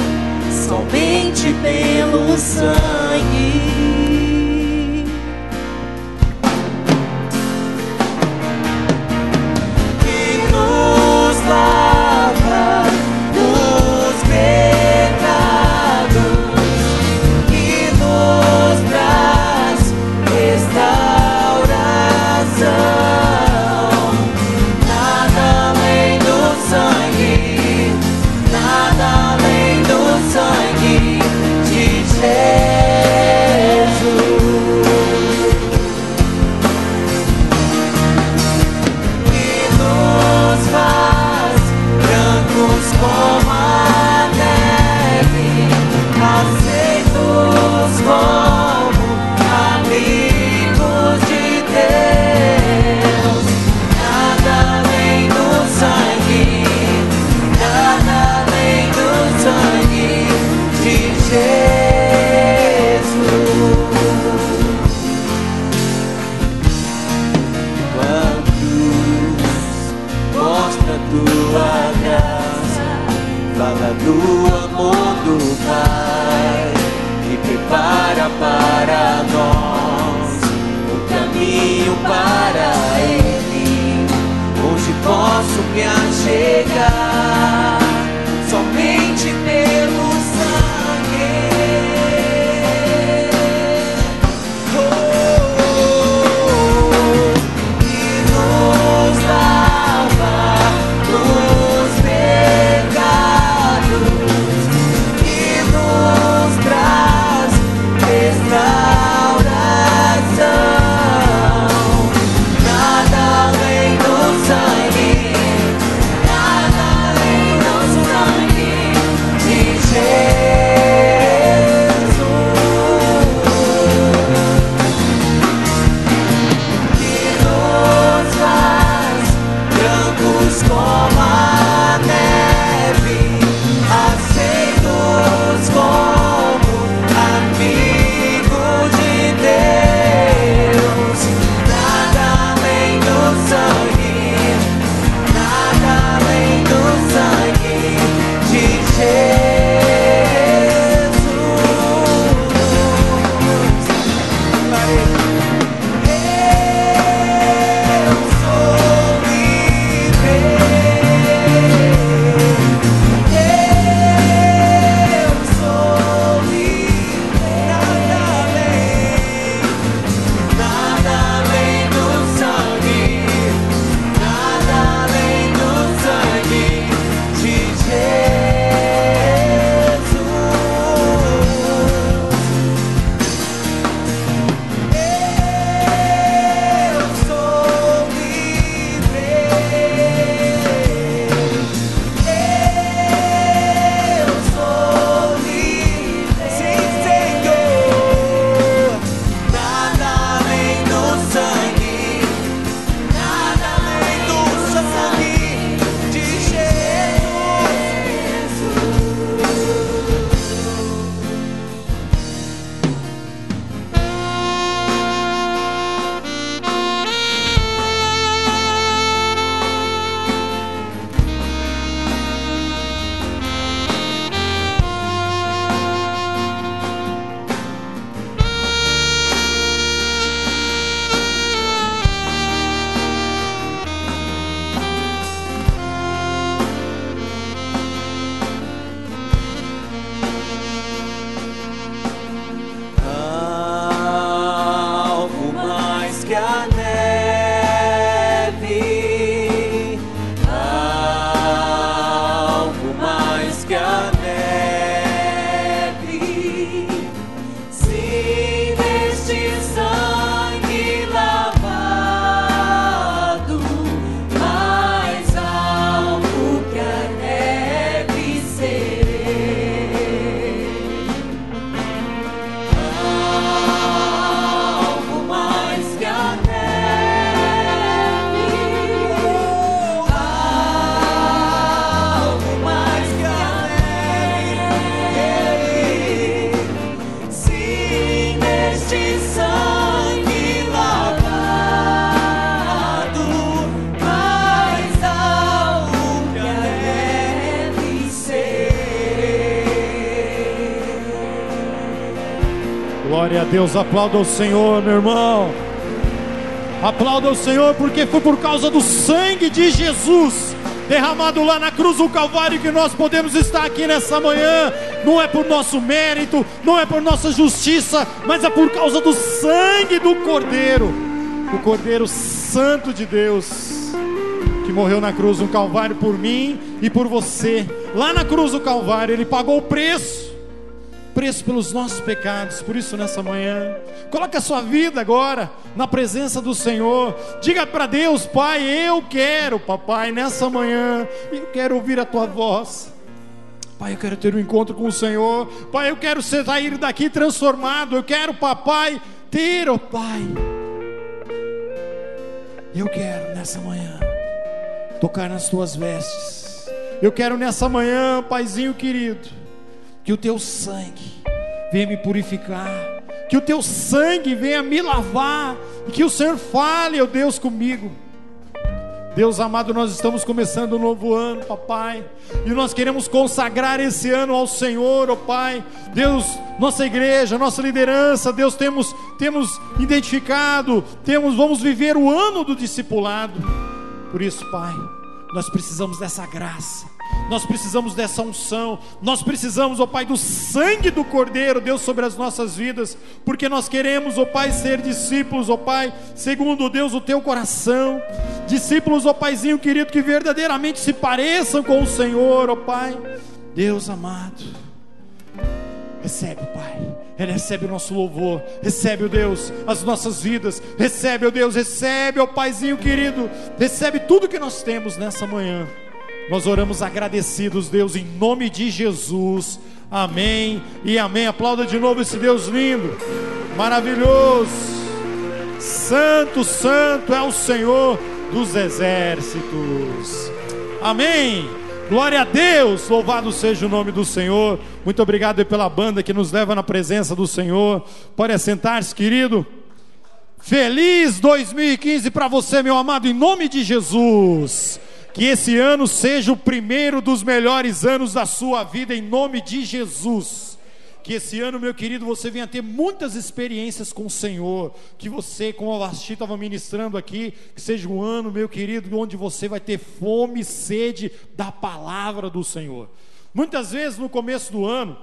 somente pelo sangue. Que nos lava dos pecados, que nos traz restauração. Nada além do sangue, nada além do sangue de Jesus. Glória a Deus, aplauda o Senhor, meu irmão. Aplauda o Senhor, porque foi por causa do sangue de Jesus derramado lá na cruz do Calvário que nós podemos estar aqui nessa manhã. Não é por nosso mérito, não é por nossa justiça, mas é por causa do sangue do Cordeiro, o Cordeiro Santo de Deus, que morreu na cruz do Calvário por mim e por você. Lá na cruz do Calvário Ele pagou o preço pelos nossos pecados. Por isso nessa manhã, coloque a sua vida agora na presença do Senhor. Diga para Deus: Pai, eu quero, papai, nessa manhã, eu quero ouvir a tua voz. Pai, eu quero ter um encontro com o Senhor. Pai, eu quero sair daqui transformado. Eu quero, papai, ter, ó Pai, eu quero nessa manhã tocar nas tuas vestes. Eu quero nessa manhã, Paizinho querido, que o teu sangue venha me purificar, que o teu sangue venha me lavar, e que o Senhor fale, ó Deus, comigo. Deus amado, nós estamos começando um novo ano, papai, e nós queremos consagrar esse ano ao Senhor, ó Pai. Deus, nossa igreja, nossa liderança, Deus, temos identificado, vamos viver o ano do discipulado. Por isso, Pai, nós precisamos dessa graça, nós precisamos dessa unção, nós precisamos, ó Pai, do sangue do Cordeiro, Deus, sobre as nossas vidas, porque nós queremos, ó Pai, ser discípulos, ó Pai, segundo, Deus, o teu coração, discípulos, ó Paizinho querido, que verdadeiramente se pareçam com o Senhor, ó Pai. Deus amado, recebe, Pai, recebe o nosso louvor, recebe, ó Deus, as nossas vidas, recebe, ó Deus, recebe, ó Paizinho querido, recebe tudo que nós temos nessa manhã. Nós oramos agradecidos, Deus, em nome de Jesus, amém e amém. Aplauda de novo esse Deus lindo, maravilhoso, santo, santo é o Senhor dos exércitos, amém. Glória a Deus, louvado seja o nome do Senhor. Muito obrigado pela banda que nos leva na presença do Senhor. Pode assentar-se, querido. Feliz 2015 para você, meu amado, em nome de Jesus. Que esse ano seja o primeiro dos melhores anos da sua vida, em nome de Jesus. Que esse ano, meu querido, você venha ter muitas experiências com o Senhor. Que você, como a Vasti estava ministrando aqui, que seja um ano, meu querido, onde você vai ter fome e sede da palavra do Senhor. Muitas vezes no começo do ano,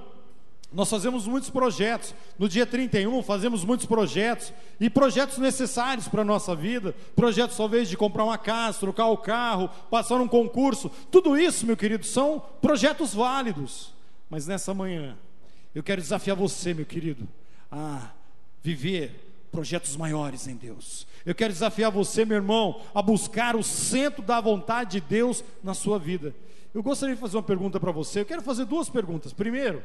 nós fazemos muitos projetos. No dia 31 fazemos muitos projetos, e projetos necessários para a nossa vida. Projetos talvez de comprar uma casa, trocar o carro, passar um concurso. Tudo isso, meu querido, são projetos válidos. Mas nessa manhã eu quero desafiar você, meu querido, a viver projetos maiores em Deus. Eu quero desafiar você, meu irmão, a buscar o centro da vontade de Deus na sua vida. Eu gostaria de fazer uma pergunta para você. Eu quero fazer duas perguntas. Primeiro,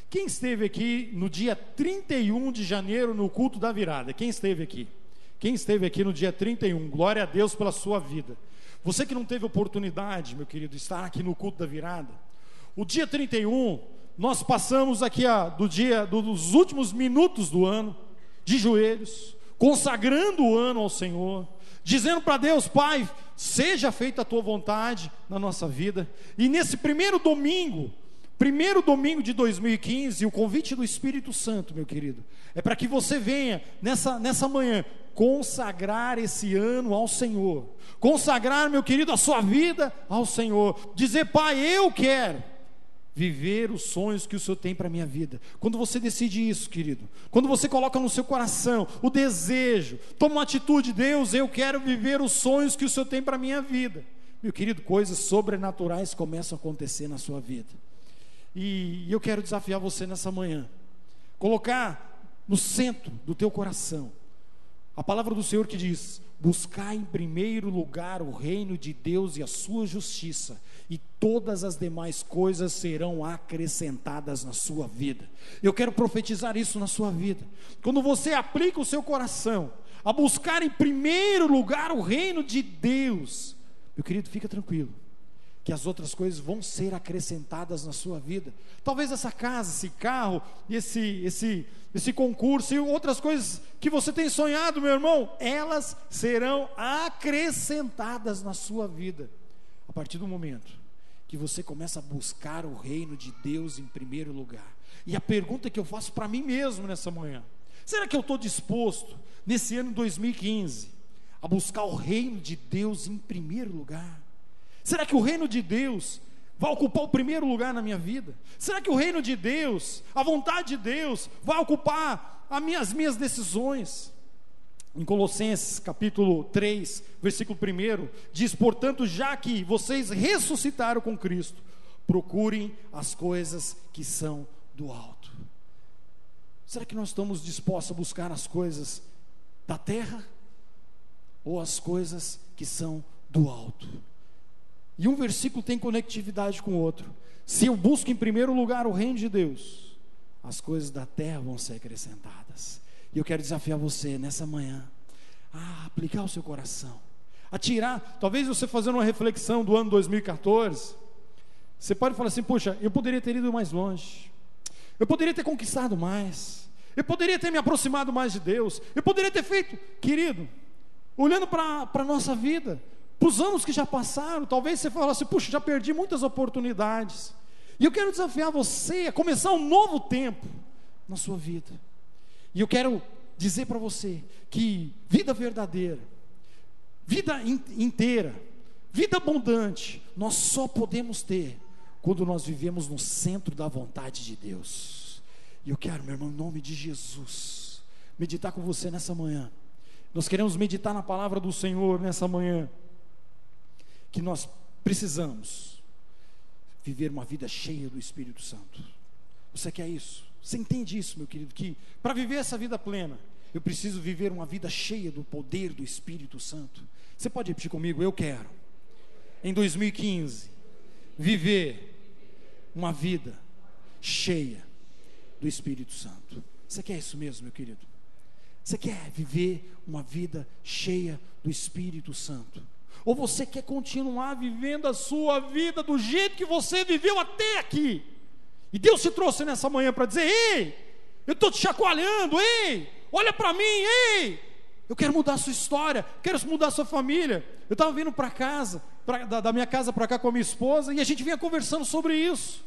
quem esteve aqui no dia 31 de janeiro no culto da virada? Quem esteve aqui? Quem esteve aqui no dia 31? Glória a Deus pela sua vida. Você que não teve oportunidade, meu querido, de estar aqui no culto da virada, o dia 31, nós passamos aqui dos últimos minutos do ano, de joelhos, consagrando o ano ao Senhor, dizendo para Deus: Pai, seja feita a tua vontade na nossa vida. E nesse primeiro domingo de 2015, o convite do Espírito Santo, meu querido, é para que você venha nessa manhã consagrar esse ano ao Senhor, consagrar, meu querido, a sua vida ao Senhor, dizer: Pai, eu quero viver os sonhos que o Senhor tem para a minha vida. Quando você decide isso, querido, quando você coloca no seu coração o desejo, toma uma atitude: Deus, eu quero viver os sonhos que o Senhor tem para a minha vida, meu querido, coisas sobrenaturais começam a acontecer na sua vida. E eu quero desafiar você nessa manhã, colocar no centro do teu coração a palavra do Senhor que diz: buscar em primeiro lugar o reino de Deus e a sua justiça, e todas as demais coisas serão acrescentadas na sua vida. Eu quero profetizar isso na sua vida. Quando você aplica o seu coração a buscar em primeiro lugar o reino de Deus, meu querido, fica tranquilo, que as outras coisas vão ser acrescentadas na sua vida. Talvez essa casa, esse carro, esse concurso e outras coisas que você tem sonhado, meu irmão, elas serão acrescentadas na sua vida, a partir do momento que você começa a buscar o reino de Deus em primeiro lugar. E a pergunta que eu faço para mim mesmo nessa manhã: Será que eu estou disposto, nesse ano de 2015, a buscar o reino de Deus em primeiro lugar? Será que o reino de Deus vai ocupar o primeiro lugar na minha vida? Será que o reino de Deus, a vontade de Deus, vai ocupar as minhas decisões? Em Colossenses capítulo 3, versículo 1, diz: portanto, já que vocês ressuscitaram com Cristo, procurem as coisas que são do alto. Será que nós estamos dispostos a buscar as coisas da terra ou as coisas que são do alto? E um versículo tem conectividade com o outro. Se eu busco em primeiro lugar o reino de Deus, as coisas da terra vão ser acrescentadas. E eu quero desafiar você nessa manhã a aplicar o seu coração, a tirar, talvez você fazendo uma reflexão do ano 2014, você pode falar assim: puxa, eu poderia ter ido mais longe, eu poderia ter conquistado mais, eu poderia ter me aproximado mais de Deus, eu poderia ter feito, querido, olhando para a nossa vida, para os anos que já passaram, talvez você falasse: puxa, já perdi muitas oportunidades. E eu quero desafiar você a começar um novo tempo na sua vida. E eu quero dizer para você que vida verdadeira, vida inteira, vida abundante, nós só podemos ter quando nós vivemos no centro da vontade de Deus. E eu quero, meu irmão, em nome de Jesus, meditar com você nessa manhã. Nós queremos meditar na palavra do Senhor nessa manhã, que nós precisamos viver uma vida cheia do Espírito Santo. Você quer isso? Você entende isso, meu querido? Que para viver essa vida plena, eu preciso viver uma vida cheia do poder do Espírito Santo. Você pode repetir comigo? Eu quero, em 2015, viver uma vida cheia do Espírito Santo. Você quer isso mesmo, meu querido? Você quer viver uma vida cheia do Espírito Santo? Ou você quer continuar vivendo a sua vida do jeito que você viveu até aqui? E Deus te trouxe nessa manhã para dizer: ei, eu estou te chacoalhando, ei, olha para mim, ei, eu quero mudar a sua história, quero mudar a sua família. Eu estava vindo para casa, da minha casa para cá com a minha esposa, e a gente vinha conversando sobre isso,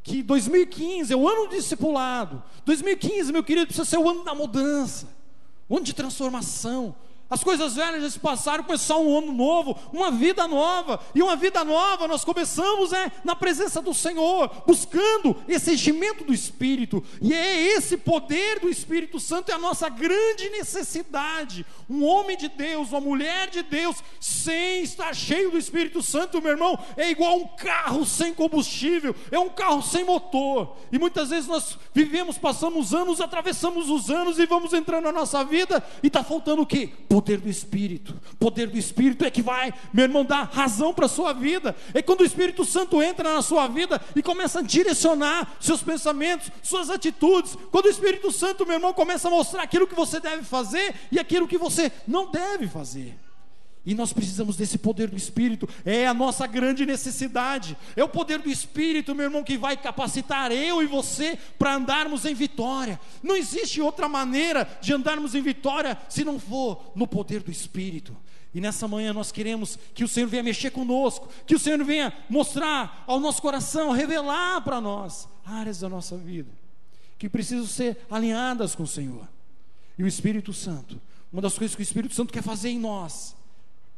que 2015 é o ano do discipulado. 2015, meu querido, precisa ser o ano da mudança, o ano de transformação. As coisas velhas já se passaram, começar um ano novo, uma vida nova. E uma vida nova nós começamos na presença do Senhor, buscando esse enchimento do Espírito. E é esse poder do Espírito Santo, é a nossa grande necessidade. Um homem de Deus, uma mulher de Deus, sem estar cheio do Espírito Santo, meu irmão, é igual um carro sem combustível, é um carro sem motor. E muitas vezes nós vivemos, passamos anos, atravessamos os anos e vamos entrando na nossa vida e está faltando o quê? Poder do Espírito. Poder do Espírito é que vai, meu irmão, dar razão para a sua vida. É quando o Espírito Santo entra na sua vida e começa a direcionar seus pensamentos, suas atitudes. Quando o Espírito Santo, meu irmão, começa a mostrar aquilo que você deve fazer e aquilo que você não deve fazer. E nós precisamos desse poder do Espírito. É a nossa grande necessidade. É o poder do Espírito, meu irmão, que vai capacitar eu e você para andarmos em vitória. Não existe outra maneira de andarmos em vitória se não for no poder do Espírito. E nessa manhã nós queremos que o Senhor venha mexer conosco, que o Senhor venha mostrar ao nosso coração, revelar para nós áreas da nossa vida que precisam ser alinhadas com o Senhor. E o Espírito Santo, uma das coisas que o Espírito Santo quer fazer em nós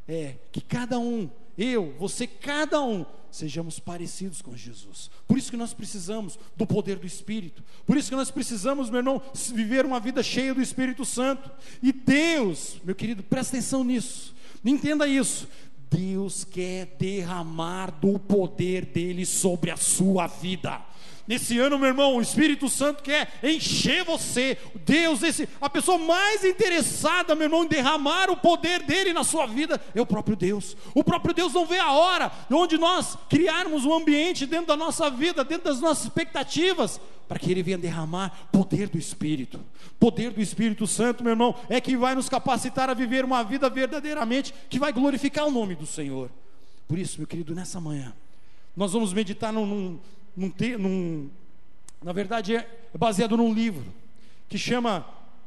é que cada um, eu, você, cada um, sejamos parecidos com Jesus. Por isso que nós precisamos do poder do Espírito. Por isso que nós precisamos, meu irmão, viver uma vida cheia do Espírito Santo. E Deus, meu querido, presta atenção nisso, entenda isso. Deus quer derramar do poder dele sobre a sua vida. Nesse ano, meu irmão, o Espírito Santo quer encher você. Deus, a pessoa mais interessada, meu irmão, em derramar o poder dele na sua vida é o próprio Deus. O próprio Deus não vê a hora onde nós criarmos um ambiente dentro da nossa vida, dentro das nossas expectativas, para que ele venha derramar poder do Espírito. Poder do Espírito Santo, meu irmão, é que vai nos capacitar a viver uma vida verdadeiramente que vai glorificar o nome do Senhor. Por isso, meu querido, nessa manhã nós vamos meditar na verdade é baseado num livro que chama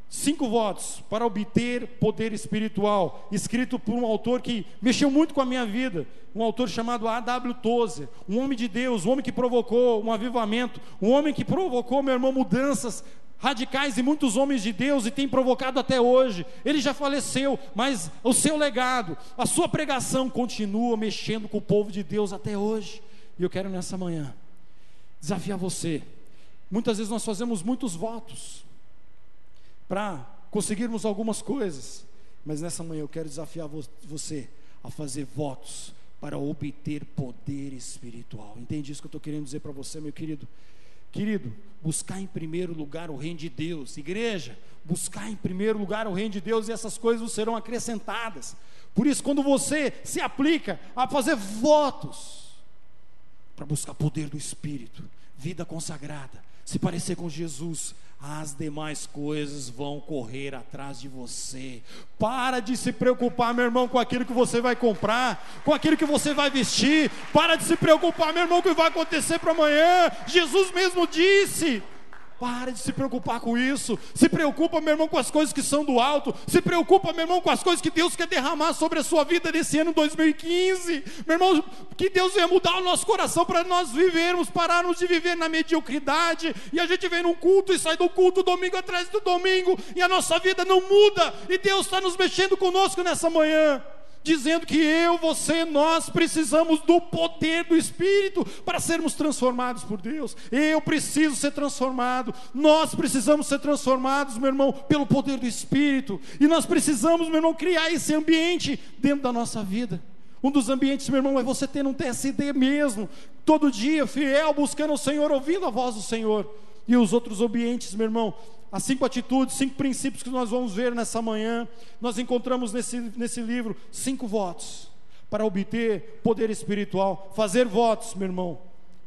5 votos para obter poder espiritual, escrito por um autor que mexeu muito com a minha vida, um autor chamado A.W. Tozer, um homem de Deus, um homem que provocou um avivamento, um homem que provocou, meu irmão, mudanças radicais e muitos homens de Deus e tem provocado até hoje. Ele já faleceu, mas o seu legado, a sua pregação continua mexendo com o povo de Deus até hoje. E eu quero nessa manhã desafiar você. Muitas vezes nós fazemos muitos votos para conseguirmos algumas coisas, mas nessa manhã eu quero desafiar você a fazer votos para obter poder espiritual. Entende isso que eu estou querendo dizer para você, meu querido? Querido, buscar em primeiro lugar o reino de Deus. Igreja, buscar em primeiro lugar o reino de Deus, e essas coisas serão acrescentadas. Por isso, quando você se aplica a fazer votos para buscar poder do Espírito, vida consagrada, se parecer com Jesus, as demais coisas vão correr atrás de você. Para de se preocupar, meu irmão, com aquilo que você vai comprar, com aquilo que você vai vestir. Para de se preocupar, meu irmão, com o que vai acontecer para amanhã. Jesus mesmo disse: para de se preocupar com isso. Se preocupa, meu irmão, com as coisas que são do alto. Se preocupa, meu irmão, com as coisas que Deus quer derramar sobre a sua vida nesse ano 2015. Meu irmão, que Deus venha mudar o nosso coração para nós vivermos, pararmos de viver na mediocridade. E a gente vem num culto e sai do culto domingo atrás do domingo, e a nossa vida não muda. E Deus está nos mexendo conosco nessa manhã, dizendo que nós precisamos do poder do Espírito para sermos transformados por Deus. Eu preciso ser transformado, nós precisamos ser transformados, meu irmão, pelo poder do Espírito. E nós precisamos, meu irmão, criar esse ambiente dentro da nossa vida. Um dos ambientes, meu irmão, é você ter um TSD mesmo, todo dia, fiel, buscando o Senhor, ouvindo a voz do Senhor. E os outros ambientes, meu irmão, as 5 atitudes, 5 princípios que nós vamos ver nessa manhã, nós encontramos nesse livro 5 votos para obter poder espiritual. Fazer votos, meu irmão,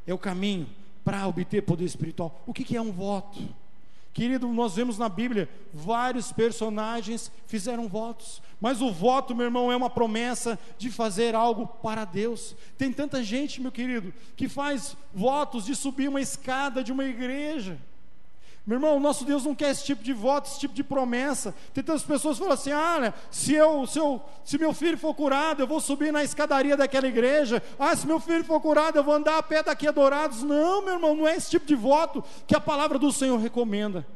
é o caminho para obter poder espiritual. O que é um voto? Querido, nós vemos na Bíblia, vários personagens fizeram votos, mas o voto, meu irmão, é uma promessa de fazer algo para Deus. Tem tanta gente, meu querido, que faz votos de subir uma escada de uma igreja. Meu irmão, o nosso Deus não quer esse tipo de voto, esse tipo de promessa. Tem tantas pessoas que falam assim: olha, se meu filho for curado, eu vou subir na escadaria daquela igreja. Se meu filho for curado, eu vou andar a pé daqui a Dourados. Não, meu irmão, não é esse tipo de voto que a palavra do Senhor recomenda.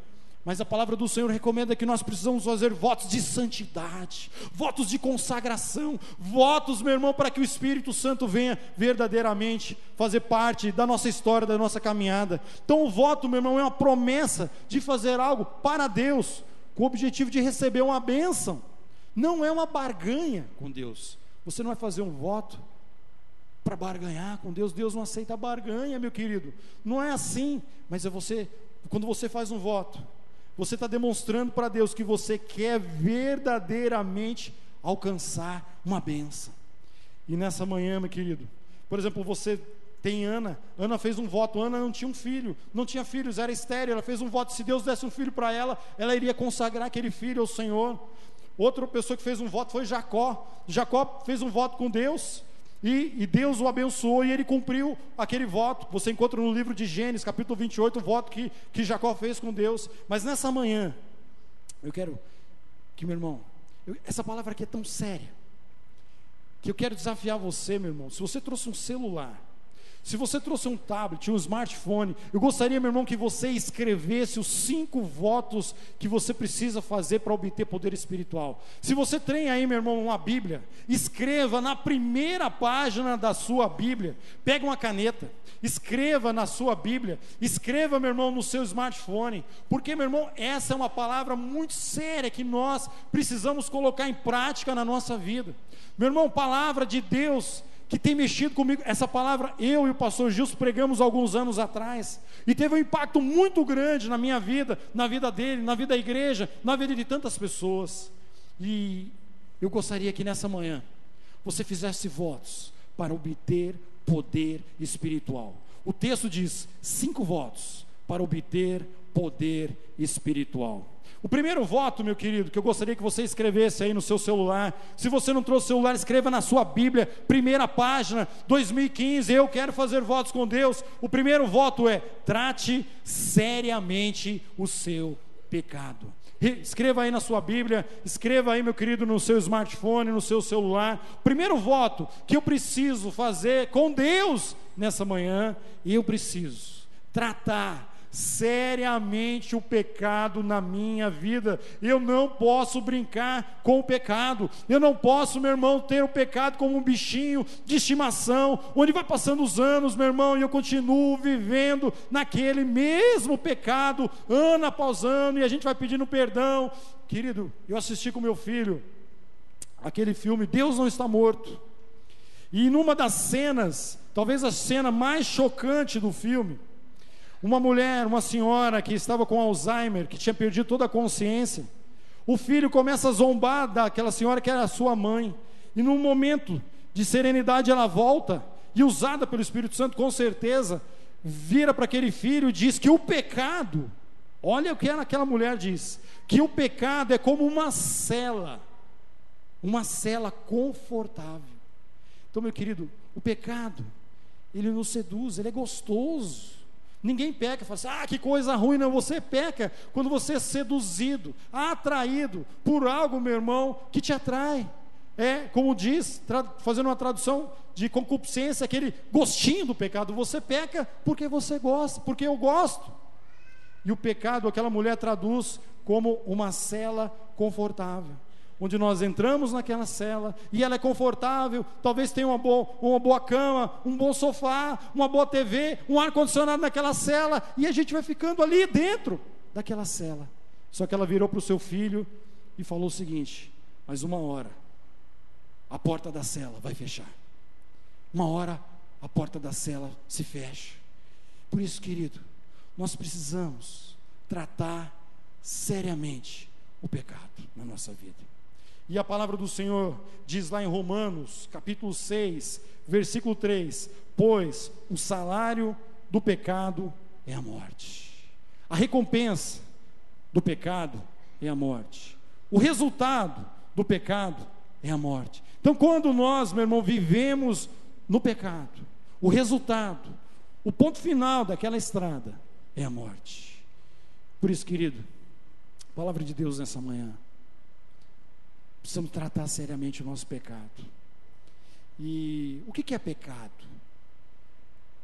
Mas a palavra do Senhor recomenda que nós precisamos fazer votos de santidade, votos de consagração, votos, meu irmão, para que o Espírito Santo venha verdadeiramente fazer parte da nossa história, da nossa caminhada. Então o voto, meu irmão, é uma promessa de fazer algo para Deus, com o objetivo de receber uma bênção. Não é uma barganha com Deus. Você não vai fazer um voto para barganhar com Deus. Deus não aceita barganha, meu querido. Não é assim. Mas é você, quando você faz um voto, você está demonstrando para Deus que você quer verdadeiramente alcançar uma bênção. E nessa manhã, meu querido, por exemplo, você tem Ana fez um voto. Ana não tinha um filho, não tinha filhos, era estéril. Ela fez um voto: se Deus desse um filho para ela, ela iria consagrar aquele filho ao Senhor. Outra pessoa que fez um voto foi Jacó. Jacó fez um voto com Deus, e Deus o abençoou, e ele cumpriu aquele voto. Você encontra no livro de Gênesis, capítulo 28, o voto que Jacó fez com Deus. Mas nessa manhã, eu quero que, meu irmão, essa palavra aqui é tão séria, que eu quero desafiar você, meu irmão. Se você trouxe um celular, se você trouxe um tablet, um smartphone, eu gostaria, meu irmão, que você escrevesse os 5 votos que você precisa fazer para obter poder espiritual. Se você tem aí, meu irmão, uma Bíblia, escreva na primeira página da sua Bíblia. Pega uma caneta, escreva na sua Bíblia, escreva, meu irmão, no seu smartphone, porque, meu irmão, essa é uma palavra muito séria que nós precisamos colocar em prática na nossa vida. Meu irmão, palavra de Deus que tem mexido comigo. Essa palavra eu e o pastor Gilson pregamos alguns anos atrás, e teve um impacto muito grande na minha vida, na vida dele, na vida da igreja, na vida de tantas pessoas. E eu gostaria que nessa manhã você fizesse votos para obter poder espiritual. O texto diz 5 votos para obter poder espiritual. O primeiro voto, meu querido, que eu gostaria que você escrevesse aí no seu celular. Se você não trouxe celular, escreva na sua Bíblia, primeira página, 2015, eu quero fazer votos com Deus. O primeiro voto é: trate seriamente o seu pecado. Escreva aí na sua Bíblia, escreva aí, meu querido, no seu smartphone, no seu celular. Primeiro voto que eu preciso fazer com Deus nessa manhã: eu preciso tratar seriamente o pecado na minha vida. Eu não posso brincar com o pecado. Eu não posso, meu irmão, ter o pecado como um bichinho de estimação, onde vai passando os anos, meu irmão, e eu continuo vivendo naquele mesmo pecado, ano após ano, e a gente vai pedindo perdão. Querido, eu assisti com meu filho aquele filme Deus Não Está Morto, e numa das cenas, talvez a cena mais chocante do filme, uma mulher, uma senhora que estava com Alzheimer, que tinha perdido toda a consciência, o filho começa a zombar daquela senhora que era a sua mãe, e num momento de serenidade ela volta, e usada pelo Espírito Santo com certeza, vira para aquele filho e diz que o pecado, olha o que aquela mulher diz, que o pecado é como uma cela confortável. Então, meu querido, o pecado, ele nos seduz, ele é gostoso. Ninguém peca, fala assim, que coisa ruim. Não, você peca quando você é seduzido, atraído por algo, meu irmão, que te atrai. Como diz, fazendo uma tradução de concupiscência, aquele gostinho do pecado. Você peca porque você gosta, porque eu gosto. E o pecado, aquela mulher traduz como uma cela confortável, onde nós entramos naquela cela, e ela é confortável, talvez tenha uma boa cama, um bom sofá, uma boa TV, um ar-condicionado naquela cela, e a gente vai ficando ali dentro daquela cela. Só que ela virou para o seu filho e falou o seguinte: mas uma hora a porta da cela vai fechar, uma hora a porta da cela se fecha. Por isso, querido, nós precisamos tratar seriamente o pecado na nossa vida. E a palavra do Senhor diz lá em Romanos, capítulo 6, versículo 3: pois o salário do pecado é a morte. A recompensa do pecado é a morte. O resultado do pecado é a morte. Então, quando nós, meu irmão, vivemos no pecado, o resultado, o ponto final daquela estrada é a morte. Por isso, querido, palavra de Deus nessa manhã, precisamos tratar seriamente o nosso pecado. E o que é pecado?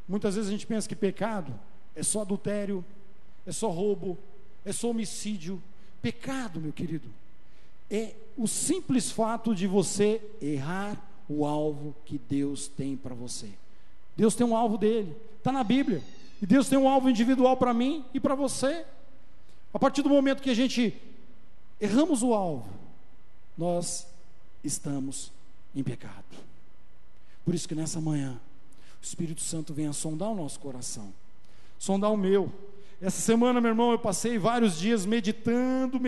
Muitas vezes a gente pensa que pecado é só adultério, é só roubo, é só homicídio. Pecado, meu querido, é o simples fato de você errar o alvo que Deus tem para você. Deus tem um alvo dele, está na Bíblia, e Deus tem um alvo individual para mim e para você. A partir do momento que a gente erramos o alvo, nós estamos em pecado. Por isso que nessa manhã o Espírito Santo vem a sondar o nosso coração, sondar o meu. Essa semana, meu irmão, eu passei vários dias meditando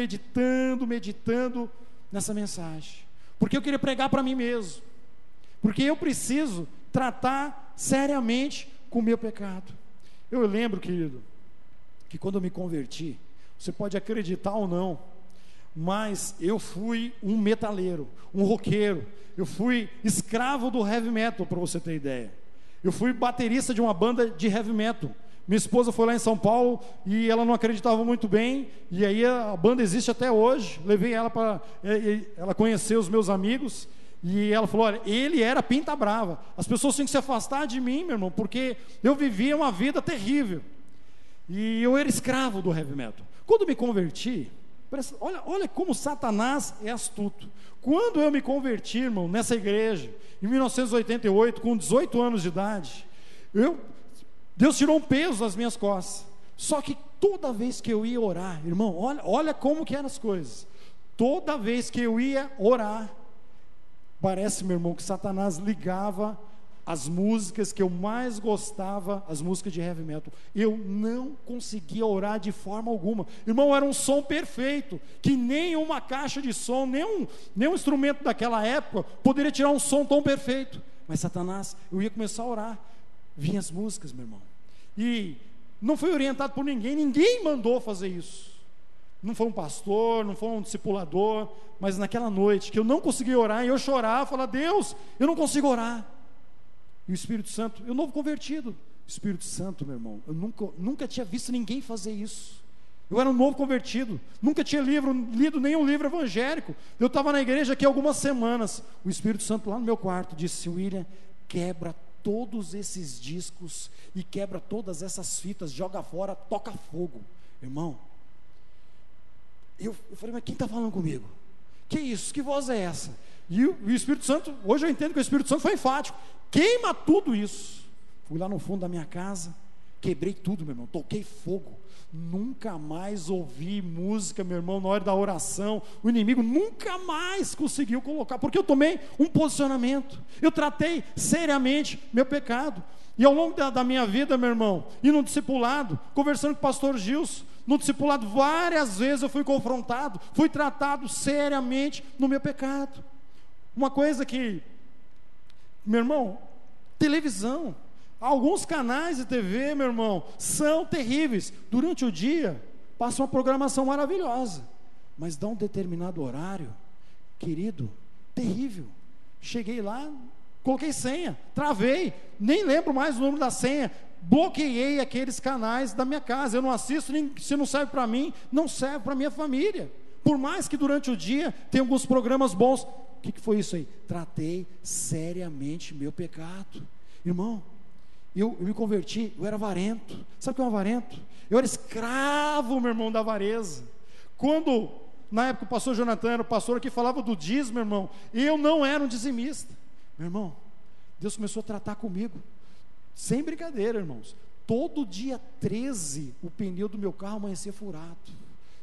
nessa mensagem, porque eu queria pregar para mim mesmo, porque eu preciso tratar seriamente com o meu pecado. Eu lembro, querido, que quando eu me converti, você pode acreditar ou não, mas eu fui um metaleiro, um roqueiro, eu fui escravo do heavy metal, para você ter ideia. Eu fui baterista de uma banda de heavy metal. Minha esposa foi lá em São Paulo e ela não acreditava muito bem, e aí a banda existe até hoje. Levei ela para ela conhecer os meus amigos, e ela falou: olha, ele era pinta brava, as pessoas tinham que se afastar de mim, meu irmão, porque eu vivia uma vida terrível, e eu era escravo do heavy metal. Quando me converti, olha como Satanás é astuto. Quando eu me converti, irmão, nessa igreja, em 1988, com 18 anos de idade, Deus tirou um peso das minhas costas. Só que toda vez que eu ia orar, irmão, olha como que eram as coisas. Toda vez que eu ia orar, parece, meu irmão, que Satanás ligava as músicas que eu mais gostava, as músicas de heavy metal. Eu não conseguia orar de forma alguma, irmão. Era um som perfeito, que nem uma caixa de som, nenhum instrumento daquela época poderia tirar um som tão perfeito. Mas Satanás, eu ia começar a orar, vinha as músicas, meu irmão, e não fui orientado por ninguém mandou fazer isso. Não foi um pastor, não foi um discipulador, mas naquela noite que eu não conseguia orar, e eu chorava, falava: Deus, eu não consigo orar. E o Espírito Santo, eu novo convertido, o Espírito Santo, meu irmão, eu nunca tinha visto ninguém fazer isso. Eu era um novo convertido, nunca tinha lido nenhum livro evangélico. Eu estava na igreja aqui algumas semanas. O Espírito Santo lá no meu quarto disse: William, quebra todos esses discos e quebra todas essas fitas, joga fora, toca fogo. Irmão, eu falei, mas quem está falando comigo? Que isso? Que voz é essa? E o Espírito Santo, hoje eu entendo que o Espírito Santo foi enfático, queima tudo isso. Fui lá no fundo da minha casa, quebrei tudo, meu irmão, toquei fogo. Nunca mais ouvi música, meu irmão, na hora da oração. O inimigo nunca mais conseguiu colocar, porque eu tomei um posicionamento, eu tratei seriamente meu pecado. E ao longo da minha vida, meu irmão, e no discipulado, conversando com o pastor Gilson, no discipulado várias vezes eu fui confrontado, fui tratado seriamente no meu pecado. Uma coisa que, meu irmão, televisão, alguns canais de TV, meu irmão, são terríveis. Durante o dia, passa uma programação maravilhosa, mas dá um determinado horário, querido, terrível. Cheguei lá, coloquei senha, travei, nem lembro mais o número da senha, bloqueei aqueles canais da minha casa. Eu não assisto, nem, se não serve para mim, não serve para minha família. Por mais que durante o dia tenha alguns programas bons. O que foi isso aí? Tratei seriamente meu pecado. Irmão, eu me converti, eu era avarento. Sabe o que é um avarento? Eu era escravo, meu irmão, da avareza. Quando, na época, o pastor Jonathan era o pastor que falava do dízimo, meu irmão, eu não era um dizimista. Meu irmão, Deus começou a tratar comigo, sem brincadeira, irmãos. Todo dia 13, o pneu do meu carro amanhecia furado.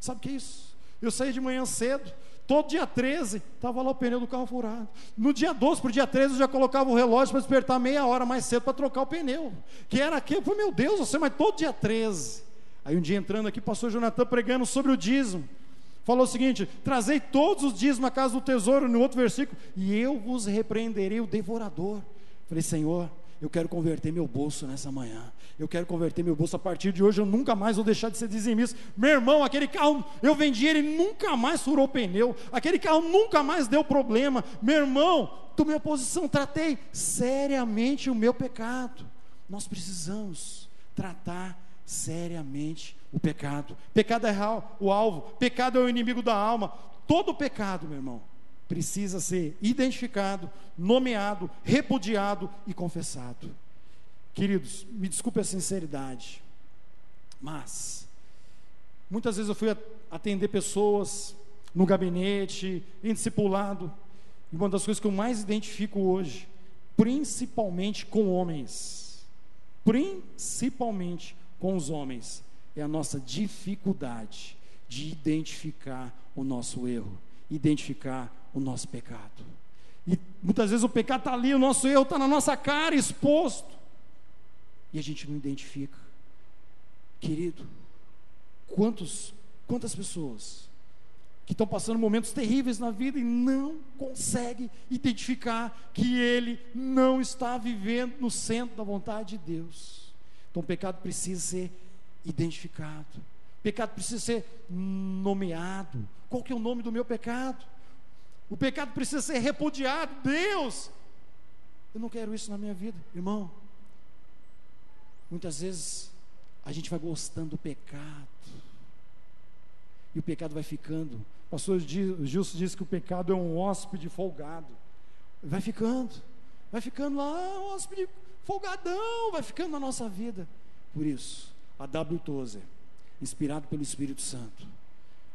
Sabe o que é isso? Eu saí de manhã cedo, todo dia 13, estava lá o pneu do carro furado. No dia 12 para o dia 13, eu já colocava o relógio para despertar meia hora mais cedo para trocar o pneu. Que era aquilo, eu falei, meu Deus, você, mas todo dia 13. Aí um dia entrando aqui, o pastor Jonathan pregando sobre o dízimo, falou o seguinte: trazei todos os dízimos à casa do tesouro, no outro versículo, e eu vos repreenderei o devorador. Falei, Senhor, eu quero converter meu bolso nessa manhã. Eu quero converter meu bolso. A partir de hoje eu nunca mais vou deixar de ser dizimista. Meu irmão, aquele carro, eu vendi ele, nunca mais furou o pneu. Aquele carro nunca mais deu problema. Meu irmão, tomei a posição, tratei seriamente o meu pecado. Nós precisamos tratar seriamente o pecado. Pecado é o alvo, pecado é o inimigo da alma. Todo pecado, meu irmão, precisa ser identificado, nomeado, repudiado e confessado. Queridos, me desculpe a sinceridade, mas muitas vezes eu fui atender pessoas no gabinete, em discipulado, e uma das coisas que eu mais identifico hoje, principalmente com homens, principalmente com os homens, é a nossa dificuldade de identificar o nosso erro, identificar o nosso pecado. E muitas vezes o pecado está ali, o nosso erro está na nossa cara, exposto, e a gente não identifica. Querido, quantas pessoas que estão passando momentos terríveis na vida e não conseguem identificar que ele não está vivendo no centro da vontade de Deus. Então o pecado precisa ser identificado, o pecado precisa ser nomeado. Qual que é o nome do meu pecado? O pecado precisa ser repudiado. Deus, eu não quero isso na minha vida. Irmão, muitas vezes a gente vai gostando do pecado, e o pecado vai ficando. O pastor Gilson disse que o pecado é um hóspede folgado. Vai ficando lá, um hóspede folgadão, vai ficando na nossa vida. Por isso, a W. Tozer, inspirado pelo Espírito Santo,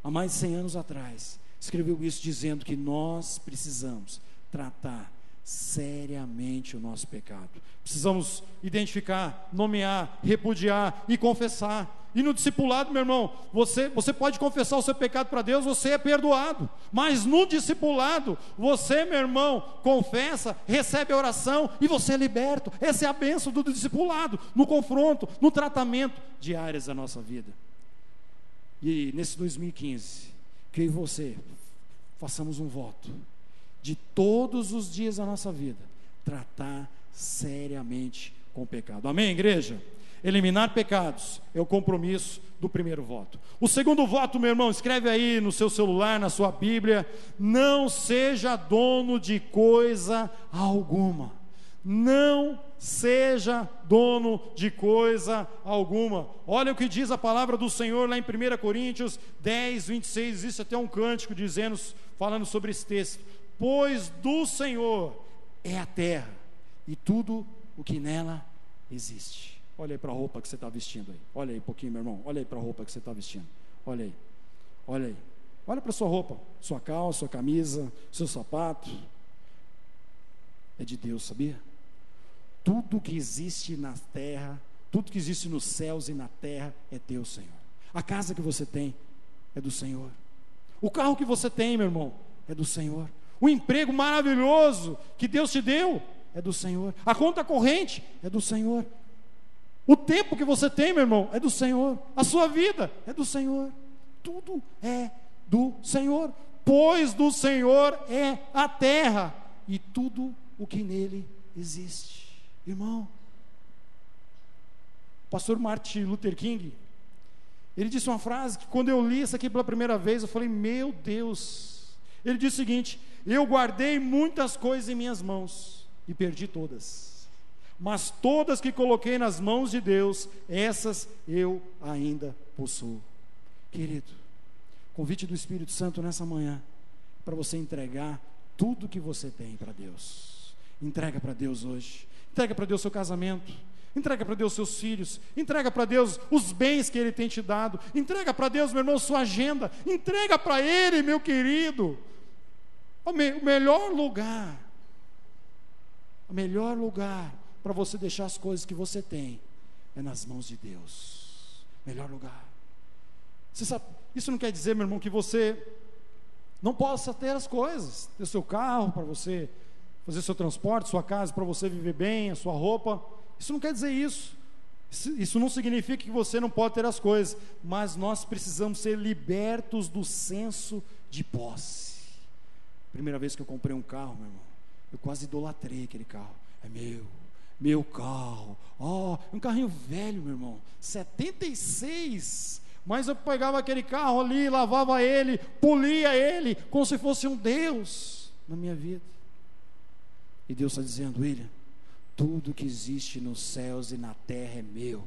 há mais de 100 anos atrás, escreveu isso dizendo que nós precisamos tratar seriamente o nosso pecado. Precisamos identificar, nomear, repudiar e confessar. E no discipulado, meu irmão, você pode confessar o seu pecado para Deus, você é perdoado. Mas no discipulado, você, meu irmão, confessa, recebe a oração e você é liberto. Essa é a bênção do discipulado, no confronto, no tratamento de áreas da nossa vida. E nesse 2015, que eu e você façamos um voto de todos os dias da nossa vida tratar seriamente com o pecado. Amém, igreja? Eliminar pecados é o compromisso do primeiro voto. O segundo voto, meu irmão, escreve aí no seu celular, na sua Bíblia: não seja dono de coisa alguma. Não seja dono de coisa alguma. Olha o que diz a palavra do Senhor lá em 1 Coríntios 10, 26, existe até um cântico falando sobre esse texto: pois do Senhor é a terra e tudo o que nela existe. Olha aí para a roupa que você está vestindo aí. Olha aí um pouquinho, meu irmão. Olha aí para a roupa que você está vestindo. Olha aí. Olha aí. Olha para a sua roupa. Sua calça, sua camisa, seu sapato. É de Deus, sabia? Tudo que existe na terra, tudo que existe nos céus e na terra é Deus, Senhor. A casa que você tem é do Senhor. O carro que você tem, meu irmão, é do Senhor. O emprego maravilhoso que Deus te deu é do Senhor. A conta corrente é do Senhor. O tempo que você tem, meu irmão, é do Senhor. A sua vida é do Senhor. Tudo é do Senhor. Pois do Senhor é a terra e tudo o que nele existe. Irmão, o pastor Martin Luther King, ele disse uma frase que quando eu li isso aqui pela primeira vez, eu falei, meu Deus. Ele disse o seguinte: eu guardei muitas coisas em minhas mãos e perdi todas, mas todas que coloquei nas mãos de Deus, essas eu ainda possuo. Querido, convite do Espírito Santo nessa manhã, para você entregar tudo que você tem para Deus. Entrega para Deus hoje. Entrega para Deus seu casamento. Entrega para Deus seus filhos. Entrega para Deus os bens que Ele tem te dado. Entrega para Deus, meu irmão, sua agenda. Entrega para Ele, meu querido. O melhor lugar para você deixar as coisas que você tem é nas mãos de Deus. Melhor lugar. Você sabe, isso não quer dizer, meu irmão, que você não possa ter as coisas, ter seu carro para você fazer seu transporte, sua casa para você viver bem, a sua roupa. Isso não quer dizer isso. Isso não significa que você não pode ter as coisas, mas nós precisamos ser libertos do senso de posse. Primeira vez que eu comprei um carro, meu irmão, eu quase idolatrei aquele carro. É meu carro. Um carrinho velho, meu irmão, 76. Mas eu pegava aquele carro ali, lavava ele, polia ele, como se fosse um Deus na minha vida. E Deus está dizendo, William, tudo que existe nos céus e na terra é meu.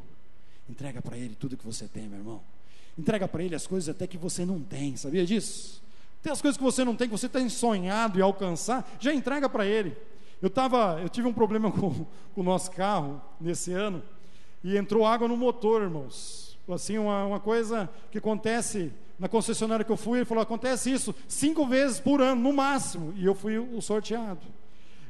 Entrega para Ele tudo que você tem, meu irmão. Entrega para Ele as coisas até que você não tem, sabia disso? Tem as coisas que você não tem, que você tem sonhado em alcançar, já entrega para Ele. Eu tive um problema com o nosso carro nesse ano, e entrou água no motor, irmãos. Assim, uma coisa que acontece na concessionária que eu fui, ele falou, acontece isso 5 vezes por ano, no máximo, e eu fui o sorteado.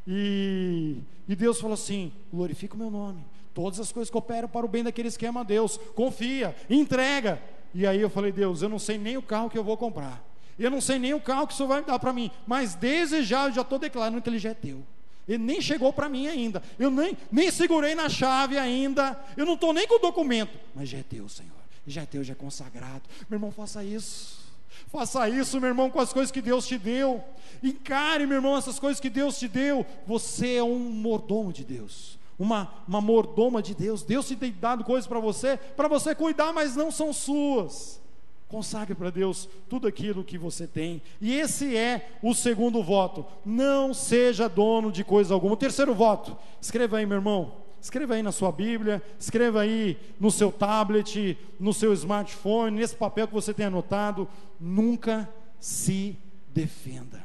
E Deus falou assim, glorifica o meu nome, todas as coisas cooperam para o bem daqueles que amam a Deus, confia, entrega. E aí eu falei, Deus, eu não sei nem o carro que eu vou comprar, eu não sei nem o carro que o Senhor vai dar para mim, mas desejar, eu já estou declarando que ele já é teu. Ele nem chegou para mim ainda, eu nem segurei na chave ainda, eu não estou nem com o documento, mas já é teu, Senhor, já é teu, já é consagrado. Meu irmão, faça isso, meu irmão, com as coisas que Deus te deu. Encare, meu irmão, essas coisas que Deus te deu. Você é um mordomo de Deus, uma mordoma de Deus. Deus te tem dado coisas para você cuidar, mas não são suas. Consagre para Deus tudo aquilo que você tem. E esse é o segundo voto: não seja dono de coisa alguma. O terceiro voto, escreva aí, meu irmão, escreva aí na sua Bíblia, escreva aí no seu tablet, no seu smartphone, nesse papel que você tem anotado: nunca se defenda.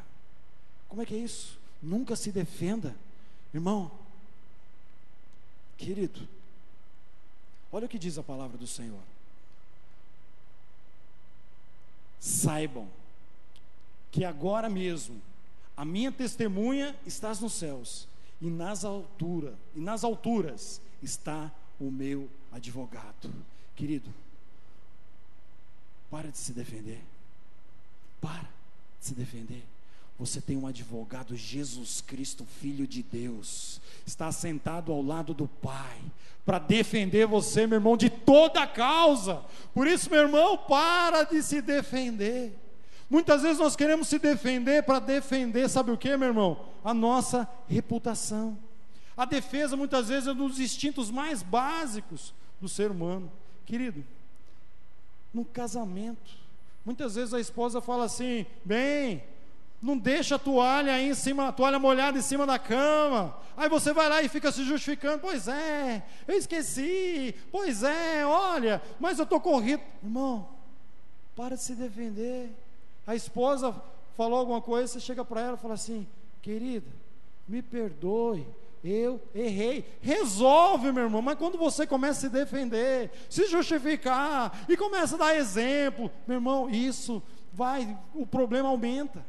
Como é que é isso? Nunca se defenda. Irmão, querido, olha o que diz a palavra do Senhor: saibam que agora mesmo a minha testemunha está nos céus, e nas alturas está o meu advogado. Querido, para de se defender. Para de se defender. Você tem um advogado, Jesus Cristo, Filho de Deus, está sentado ao lado do Pai, para defender você, meu irmão, de toda a causa. Por isso, meu irmão, para de se defender. Muitas vezes nós queremos se defender para defender, sabe o que, meu irmão? A nossa reputação. A defesa muitas vezes é um dos instintos mais básicos do ser humano. Querido, no casamento, muitas vezes a esposa fala assim: bem, não deixa a toalha aí em cima, a toalha molhada em cima da cama. Aí você vai lá e fica se justificando: pois é, eu esqueci, pois é, olha, mas eu estou corrido. Irmão, para de se defender. A esposa falou alguma coisa, você chega para ela e fala assim: querida, me perdoe, eu errei. Resolve, meu irmão. Mas quando você começa a se defender, se justificar e começa a dar exemplo, meu irmão, o problema aumenta.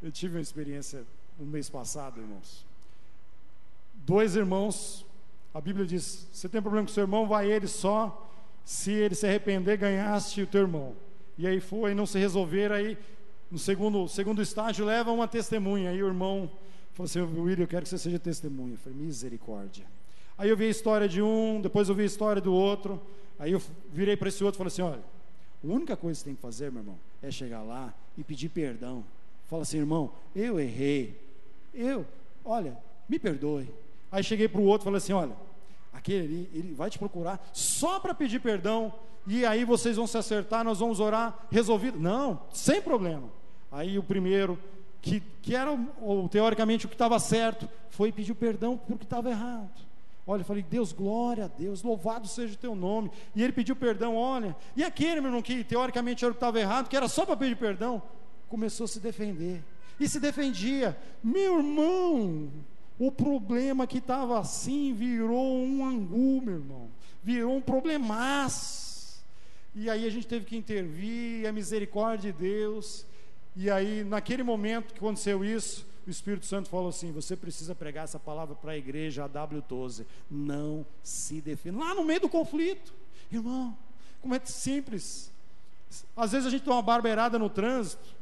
Eu tive uma experiência no mês passado, irmãos. 2 irmãos, a Bíblia diz: você tem problema com seu irmão, vai ele só, se ele se arrepender, ganhaste o teu irmão. E aí foi, não se resolver, aí no segundo estágio leva uma testemunha. Aí o irmão falou assim: William, eu quero que você seja testemunha. Eu falei: misericórdia. Aí eu vi a história de um, depois eu vi a história do outro. Aí eu virei para esse outro e falei assim: olha, a única coisa que você tem que fazer, meu irmão, é chegar lá e pedir perdão. Fala assim: irmão, eu errei, olha, me perdoe. Aí cheguei para o outro e falei assim: olha, aquele ele vai te procurar só para pedir perdão, e aí vocês vão se acertar, nós vamos orar, resolvido. Não, sem problema. Aí o primeiro, que era teoricamente o que estava certo, foi pedir perdão porque estava errado. Olha, eu falei: Deus, glória a Deus, louvado seja o teu nome. E ele pediu perdão, olha. E aquele, meu irmão, que teoricamente era o que estava errado, que era só para pedir perdão, começou a se defender, e se defendia. Meu irmão, o problema que estava assim virou um angu, meu irmão, virou um problemaço. E aí a gente teve que intervir, a misericórdia de Deus. E aí, naquele momento que aconteceu isso, o Espírito Santo falou assim: você precisa pregar essa palavra para a igreja, a W12, não se defenda, lá no meio do conflito. Irmão, como é simples. Às vezes a gente toma uma barbeirada no trânsito,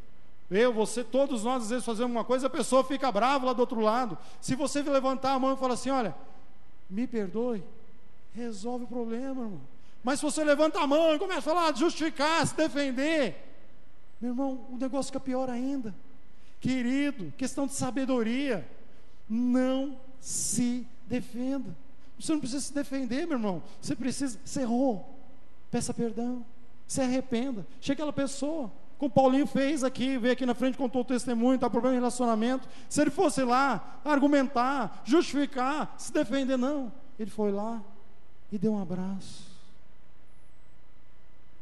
você, todos nós, às vezes fazemos uma coisa, a pessoa fica brava lá do outro lado. Se você levantar a mão e falar assim: olha, me perdoe, resolve o problema, irmão. Mas se você levanta a mão e começa a falar, justificar, se defender, meu irmão, o negócio fica pior ainda. Querido, questão de sabedoria, não se defenda. Você não precisa se defender, meu irmão. Você errou, peça perdão, se arrependa. Chega aquela pessoa, como Paulinho fez aqui, veio aqui na frente, contou o testemunho, está problema de relacionamento. Se ele fosse lá argumentar, justificar, se defender, não, ele foi lá e deu um abraço.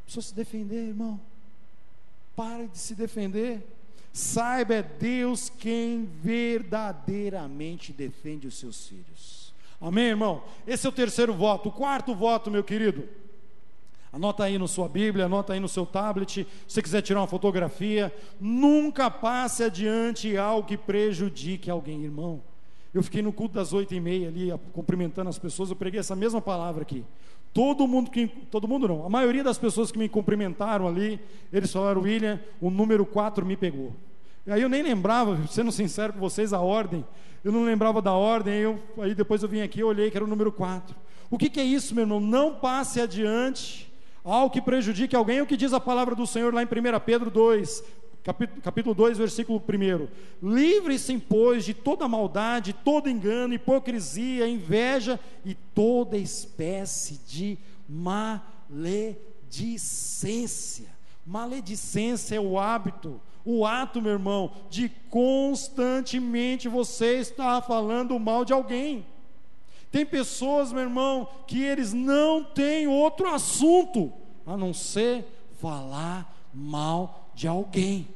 Precisa se defender, irmão. Pare de se defender. Saiba, é Deus quem verdadeiramente defende os seus filhos. Amém, irmão? Esse é o terceiro voto. O quarto voto, meu querido, anota aí na sua Bíblia, anota aí no seu tablet. Se você quiser tirar uma fotografia, nunca passe adiante algo que prejudique alguém. Irmão, eu fiquei no culto das 8h30 ali, cumprimentando as pessoas. Eu preguei essa mesma palavra aqui. Todo mundo não, a maioria das pessoas que me cumprimentaram ali, eles falaram: William, o número 4 me pegou. E aí eu nem lembrava, sendo sincero com vocês, a ordem. Eu não lembrava da ordem. Aí depois eu vim aqui e olhei que era o número 4. O que é isso, meu irmão? Não passe adiante algo que prejudique alguém. O que diz a palavra do Senhor lá em 1 Pedro 2, capítulo 2, versículo 1: livre-se, pois, de toda maldade, todo engano, hipocrisia, inveja e toda espécie de maledicência. Maledicência é o hábito, o ato, meu irmão, de constantemente você estar falando mal de alguém. Tem pessoas, meu irmão, que eles não têm outro assunto a não ser falar mal de alguém.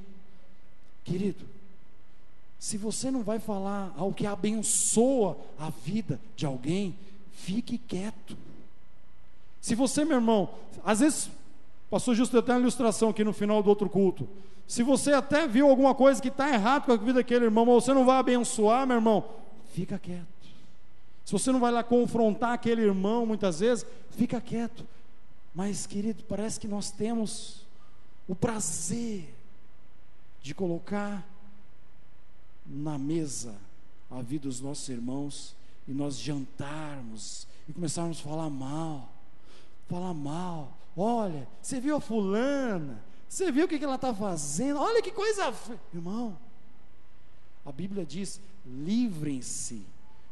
Querido, se você não vai falar algo que abençoa a vida de alguém, fique quieto. Se você, meu irmão, às vezes, pastor Justo deu até uma ilustração aqui no final do outro culto. Se você até viu alguma coisa que está errado com a vida daquele irmão, mas você não vai abençoar, meu irmão, fica quieto. Se você não vai lá confrontar aquele irmão, muitas vezes, fica quieto. Mas, querido, parece que nós temos o prazer de colocar na mesa a vida dos nossos irmãos e nós jantarmos e começarmos a falar mal. Olha, você viu a fulana? Você viu o que ela está fazendo? Olha que coisa feia. Irmão, a Bíblia diz: livrem-se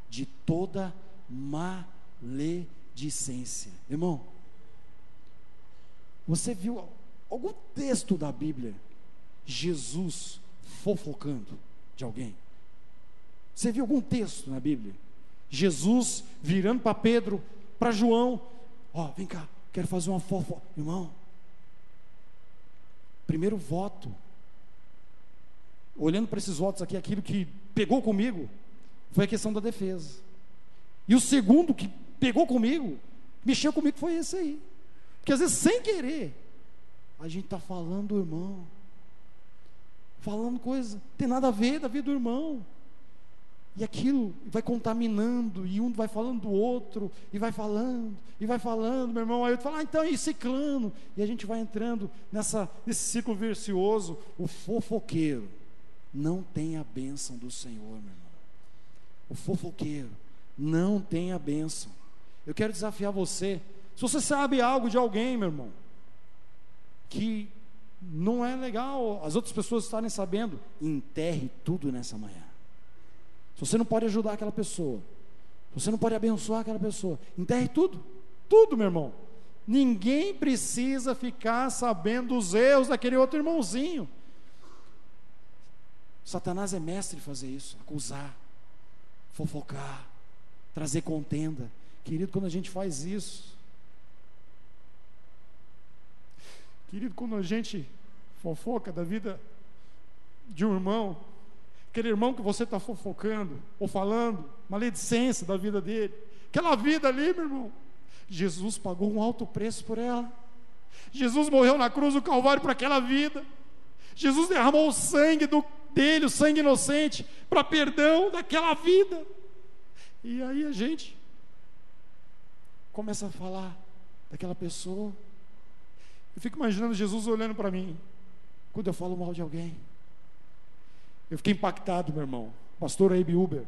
de toda maledicência. Irmão, você viu algum texto da Bíblia Jesus fofocando de alguém? Você viu algum texto na Bíblia Jesus virando para Pedro, para João: vem cá, quero fazer uma fofoca. Irmão, primeiro voto, olhando para esses votos aqui, aquilo que pegou comigo, foi a questão da defesa. E o segundo que pegou comigo, mexeu comigo, foi esse aí. Porque às vezes, sem querer, a gente está falando do irmão, falando coisa, não tem nada a ver da vida do irmão. E aquilo vai contaminando, e um vai falando do outro, e vai falando, meu irmão. Aí eu falo, então e ciclano? E a gente vai entrando nesse ciclo vicioso. O fofoqueiro não tem a bênção do Senhor, meu irmão. O fofoqueiro não tem a bênção. Eu quero desafiar você. Se você sabe algo de alguém, meu irmão, que não é legal as outras pessoas estarem sabendo, enterre tudo nessa manhã. Se você não pode ajudar aquela pessoa, se você não pode abençoar aquela pessoa, enterre tudo, meu irmão. Ninguém precisa ficar sabendo dos erros daquele outro irmãozinho. Satanás é mestre de fazer isso, acusar, fofocar, trazer contenda. Querido, quando a gente faz isso, querido, quando a gente fofoca da vida de um irmão, aquele irmão que você está fofocando ou falando maledicência da vida dele, aquela vida ali, meu irmão, Jesus pagou um alto preço por ela. Jesus morreu na cruz do Calvário por aquela vida. Jesus derramou o sangue dele, o sangue inocente, para perdão daquela vida. E aí a gente começa a falar daquela pessoa. Eu fico imaginando Jesus olhando para mim quando eu falo mal de alguém. Eu fiquei impactado, meu irmão. Pastor Abe Uber,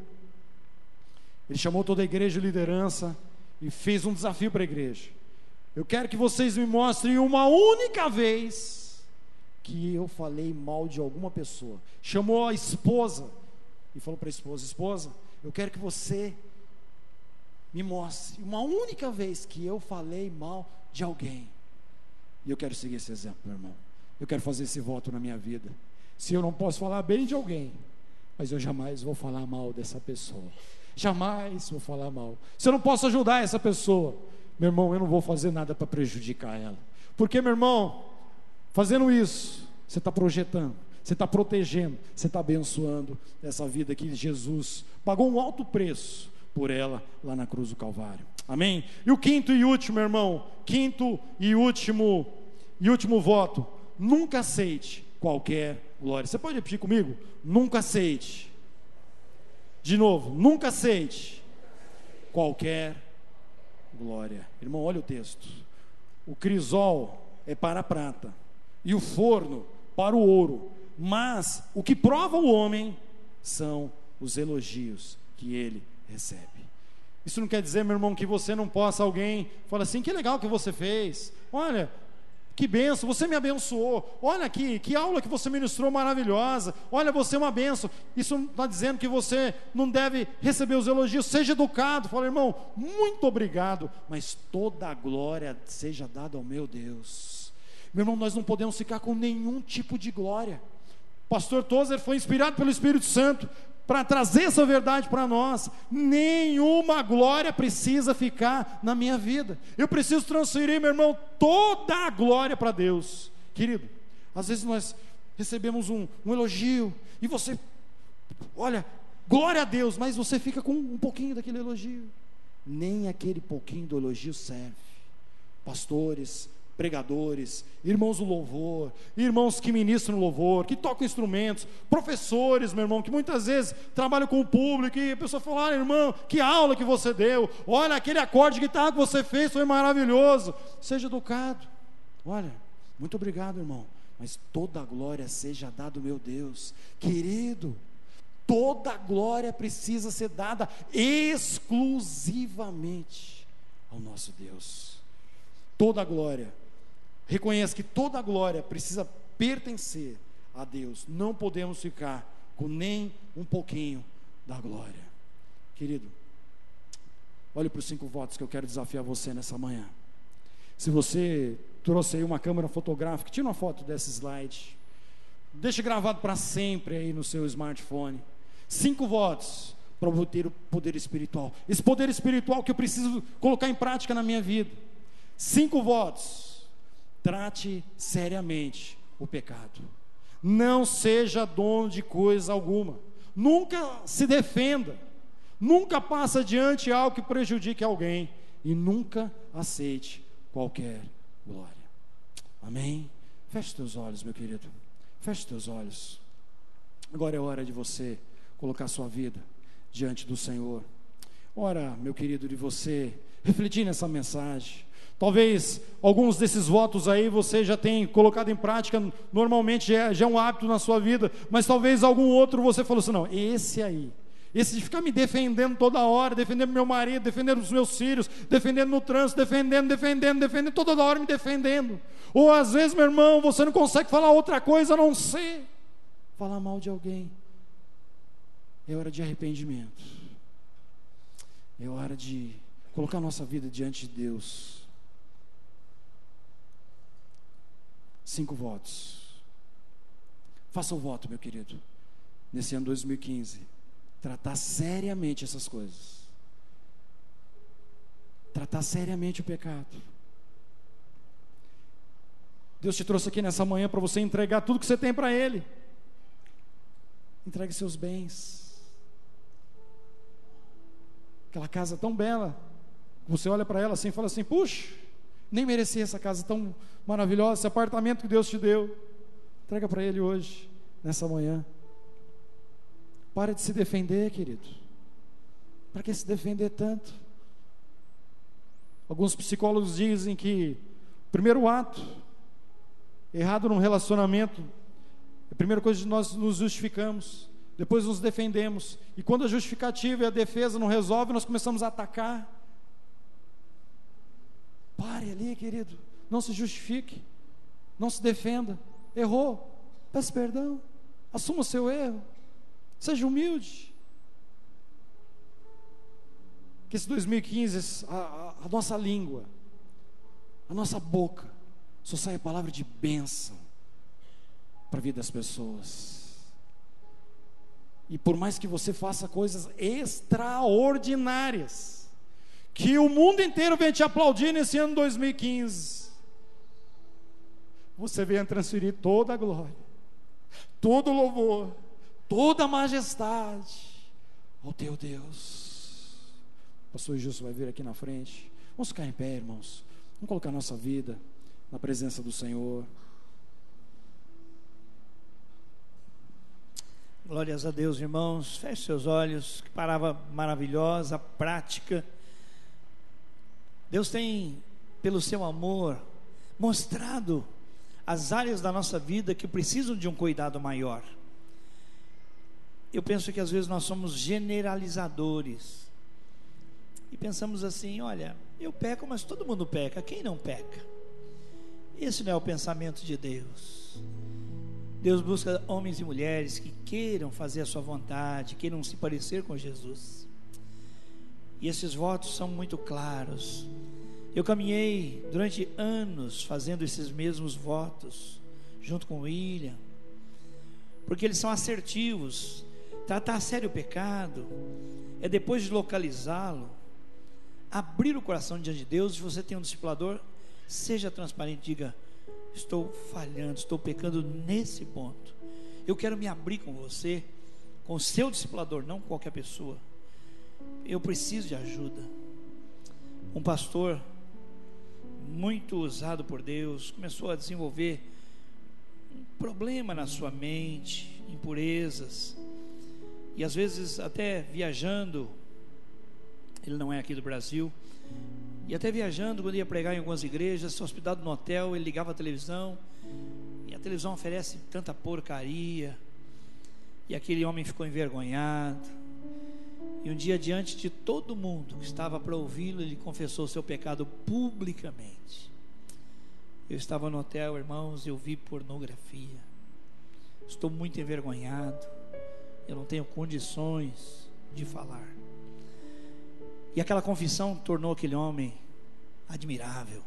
ele chamou toda a igreja de liderança e fez um desafio para a igreja. Eu quero que vocês me mostrem uma única vez que eu falei mal de alguma pessoa. Chamou a esposa e falou para a esposa: esposa, eu quero que você me mostre uma única vez que eu falei mal de alguém. E eu quero seguir esse exemplo, meu irmão. Eu quero fazer esse voto na minha vida. Se eu não posso falar bem de alguém, mas eu jamais vou falar mal dessa pessoa. Jamais vou falar mal. Se eu não posso ajudar essa pessoa, meu irmão, eu não vou fazer nada para prejudicar ela. Porque, meu irmão, fazendo isso, você está projetando, você está protegendo, você está abençoando essa vida que Jesus pagou um alto preço por ela lá na cruz do Calvário. Amém? E o quinto e último, meu irmão, quinto e último voto: nunca aceite qualquer glória. Você pode repetir comigo? Nunca aceite. De novo, nunca aceite qualquer glória. Irmão, olha o texto. O crisol é para a prata e o forno para o ouro, mas o que prova o homem são os elogios que ele recebe. Isso não quer dizer, meu irmão, que você não possa, alguém fala assim: que legal que você fez, olha, que benção, você me abençoou, olha aqui, que aula que você ministrou maravilhosa, olha, você é uma benção. Isso não está dizendo que você não deve receber os elogios. Seja educado, fala: irmão, muito obrigado, mas toda a glória seja dada ao meu Deus. Meu irmão, nós não podemos ficar com nenhum tipo de glória. O pastor Tozer foi inspirado pelo Espírito Santo para trazer essa verdade para nós. Nenhuma glória precisa ficar na minha vida. Eu preciso transferir, meu irmão, toda a glória para Deus. Querido, às vezes nós recebemos um elogio e você, olha, glória a Deus, mas você fica com um pouquinho daquele elogio. Nem aquele pouquinho do elogio serve. Pastores, pregadores, irmãos do louvor, irmãos que ministram louvor, que tocam instrumentos, professores, meu irmão, que muitas vezes trabalham com o público e a pessoa fala: olha, irmão, que aula que você deu, olha, aquele acorde de guitarra que você fez foi maravilhoso. Seja educado. Olha, muito obrigado, irmão, mas toda a glória seja dada ao meu Deus. Querido, toda a glória precisa ser dada exclusivamente ao nosso Deus. Toda a glória. Reconheça que toda a glória precisa pertencer a Deus. Não podemos ficar com nem um pouquinho da glória. Querido, olhe para os 5 votos que eu quero desafiar você nessa manhã. Se você trouxe aí uma câmera fotográfica, tira uma foto desse slide, deixe gravado para sempre aí no seu smartphone. 5 votos para obter o poder espiritual. Esse poder espiritual que eu preciso colocar em prática na minha vida. 5 votos. Trate seriamente o pecado. Não seja dono de coisa alguma. Nunca se defenda. Nunca passe adiante algo que prejudique alguém. E nunca aceite qualquer glória. Amém? Feche teus olhos, meu querido. Feche teus olhos. Agora é hora de você colocar sua vida diante do Senhor. Ora, meu querido, de você refletir nessa mensagem. Talvez alguns desses votos aí você já tenha colocado em prática, normalmente já é um hábito na sua vida, mas talvez algum outro você falou assim, não, esse de ficar me defendendo toda hora, defendendo meu marido, defendendo os meus filhos, defendendo no trânsito, defendendo, toda hora me defendendo. Ou às vezes, meu irmão, você não consegue falar outra coisa a não ser falar mal de alguém. É hora de arrependimento. É hora de colocar nossa vida diante de Deus. 5 votos. Faça o voto, meu querido, nesse ano 2015, tratar seriamente essas coisas, tratar seriamente o pecado. Deus te trouxe aqui nessa manhã para você entregar tudo que você tem para Ele. Entregue seus bens. Aquela casa tão bela, você olha para ela assim e fala assim, puxa, nem merecia essa casa tão maravilhosa, esse apartamento que Deus te deu. Entrega para Ele hoje, nessa manhã. Para de se defender, querido. Para que se defender tanto? Alguns psicólogos dizem que o primeiro ato errado num relacionamento, a primeira coisa que nós nos justificamos, depois nos defendemos, e quando a justificativa e a defesa não resolvem, nós começamos a atacar. Pare ali, querido, não se justifique, não se defenda. Errou, peça perdão, assuma o seu erro, seja humilde. Que esse 2015 a nossa língua, a nossa boca só saia palavra de bênção para a vida das pessoas. E por mais que você faça coisas extraordinárias, que o mundo inteiro venha te aplaudir nesse ano 2015, você venha transferir toda a glória, todo o louvor, toda a majestade ao teu Deus. O pastor Gilson vai vir aqui na frente. Vamos ficar em pé, irmãos. Vamos colocar nossa vida na presença do Senhor. Glórias a Deus, irmãos. Feche seus olhos. Que palavra maravilhosa, prática. Deus tem, pelo seu amor, mostrado as áreas da nossa vida que precisam de um cuidado maior. Eu penso que às vezes nós somos generalizadores e pensamos assim, olha, eu peco, mas todo mundo peca, quem não peca? Esse não é o pensamento de Deus. Deus busca homens e mulheres que queiram fazer a sua vontade, queiram se parecer com Jesus. E esses votos são muito claros. Eu caminhei durante anos fazendo esses mesmos votos, junto com o William, porque eles são assertivos. Tratar a sério o pecado é, depois de localizá-lo, abrir o coração diante de Deus. Se você tem um discipulador, seja transparente, diga, estou falhando, estou pecando nesse ponto, eu quero me abrir com você, com o seu discipulador, não qualquer pessoa, eu preciso de ajuda. Um pastor muito usado por Deus começou a desenvolver um problema na sua mente, impurezas, e às vezes até viajando, ele não é aqui do Brasil, e até viajando, quando ia pregar em algumas igrejas, hospedado no hotel, ele ligava a televisão, e a televisão oferece tanta porcaria, e aquele homem ficou envergonhado, e um dia, diante de todo mundo que estava para ouvi-lo, ele confessou o seu pecado publicamente. Eu estava no hotel, irmãos, eu vi pornografia, estou muito envergonhado, eu não tenho condições de falar. E aquela confissão tornou aquele homem admirável,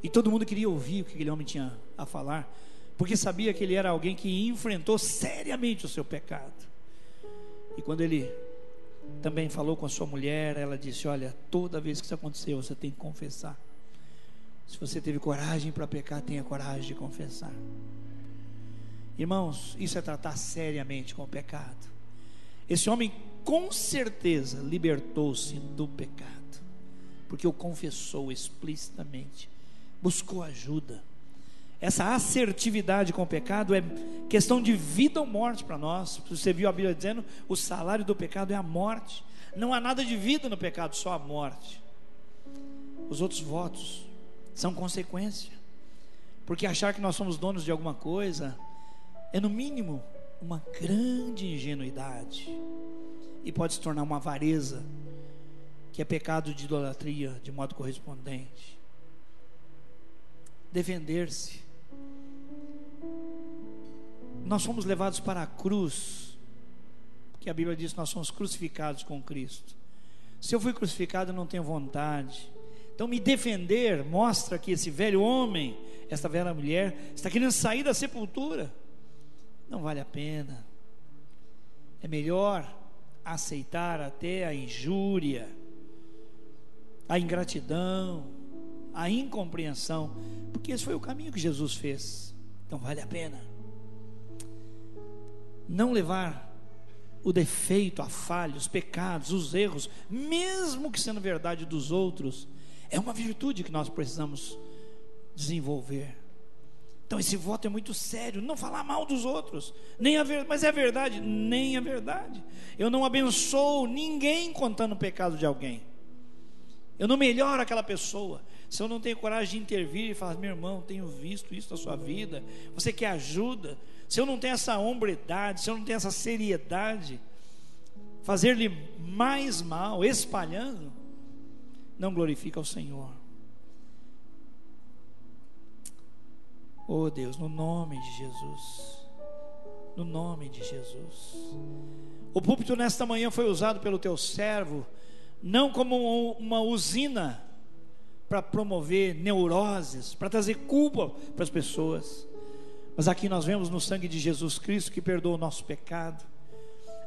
e todo mundo queria ouvir o que aquele homem tinha a falar, porque sabia que ele era alguém que enfrentou seriamente o seu pecado. E quando ele também falou com a sua mulher, ela disse, olha, toda vez que isso acontecer, você tem que confessar. Se você teve coragem para pecar, tenha coragem de confessar. Irmãos, isso é tratar seriamente com o pecado. Esse homem com certeza libertou-se do pecado, porque o confessou explicitamente, buscou ajuda. Essa assertividade com o pecado é questão de vida ou morte para nós. Você viu a Bíblia dizendo: o salário do pecado é a morte. Não há nada de vida no pecado, só a morte. Os outros votos são consequência, porque achar que nós somos donos de alguma coisa é, no mínimo, uma grande ingenuidade, e pode se tornar uma avareza, que é pecado de idolatria de modo correspondente. Defender-se. Nós fomos levados para a cruz, porque a Bíblia diz que nós somos crucificados com Cristo. Se eu fui crucificado, eu não tenho vontade. Então me defender mostra que esse velho homem, esta velha mulher, está querendo sair da sepultura. Não vale a pena. É melhor aceitar até a injúria, a ingratidão, a incompreensão, porque esse foi o caminho que Jesus fez. Então vale a pena. Não levar o defeito, a falha, os pecados, os erros, mesmo que sendo verdade dos outros, é uma virtude que nós precisamos desenvolver. Então esse voto é muito sério. Não falar mal dos outros, mas é verdade, nem é verdade. Eu não abençoo ninguém contando o pecado de alguém. Eu não melhoro aquela pessoa se eu não tenho coragem de intervir e falar: meu irmão, tenho visto isso na sua vida, você quer ajuda? Se eu não tenho essa hombridade, se eu não tenho essa seriedade, fazer-lhe mais mal, espalhando, não glorifica o Senhor. Oh Deus, no nome de Jesus, no nome de Jesus. O púlpito nesta manhã foi usado pelo teu servo não como uma usina para promover neuroses, para trazer culpa para as pessoas, mas aqui nós vemos no sangue de Jesus Cristo, que perdoa o nosso pecado,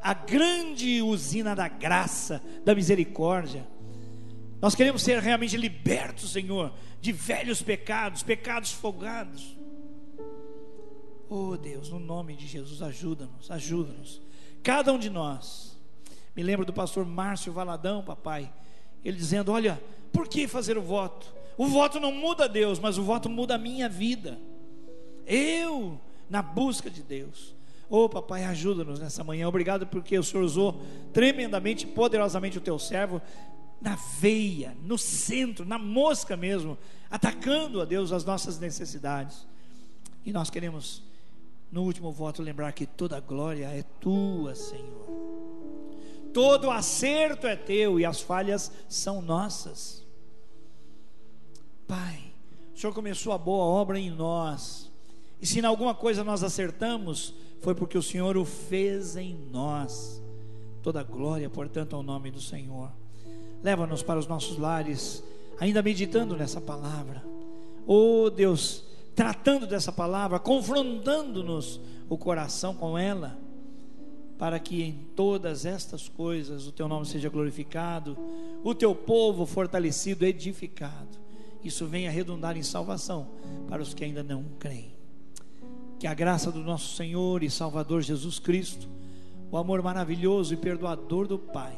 a grande usina da graça, da misericórdia. Nós queremos ser realmente libertos, Senhor, de velhos pecados, pecados folgados. Oh Deus, no nome de Jesus, ajuda-nos, ajuda-nos. Cada um de nós. Me lembro do pastor Márcio Valadão, papai, ele dizendo: olha, por que fazer o voto? O voto não muda Deus, mas o voto muda a minha vida. Eu, na busca de Deus. Oh papai, ajuda-nos nessa manhã. Obrigado porque o Senhor usou tremendamente, poderosamente o teu servo, na veia, no centro, na mosca mesmo, atacando a Deus as nossas necessidades. E nós queremos, no último voto, lembrar que toda a glória é tua, Senhor. Todo acerto é teu e as falhas são nossas. Pai, o Senhor começou a boa obra em nós, e se em alguma coisa nós acertamos, foi porque o Senhor o fez em nós. Toda a glória, portanto, ao nome do Senhor. Leva-nos para os nossos lares, ainda meditando nessa palavra. Oh Deus, tratando dessa palavra, confrontando-nos o coração com ela, para que em todas estas coisas o teu nome seja glorificado, o teu povo fortalecido, edificado. Isso venha redundar em salvação para os que ainda não creem. Que a graça do nosso Senhor e Salvador Jesus Cristo, o amor maravilhoso e perdoador do Pai,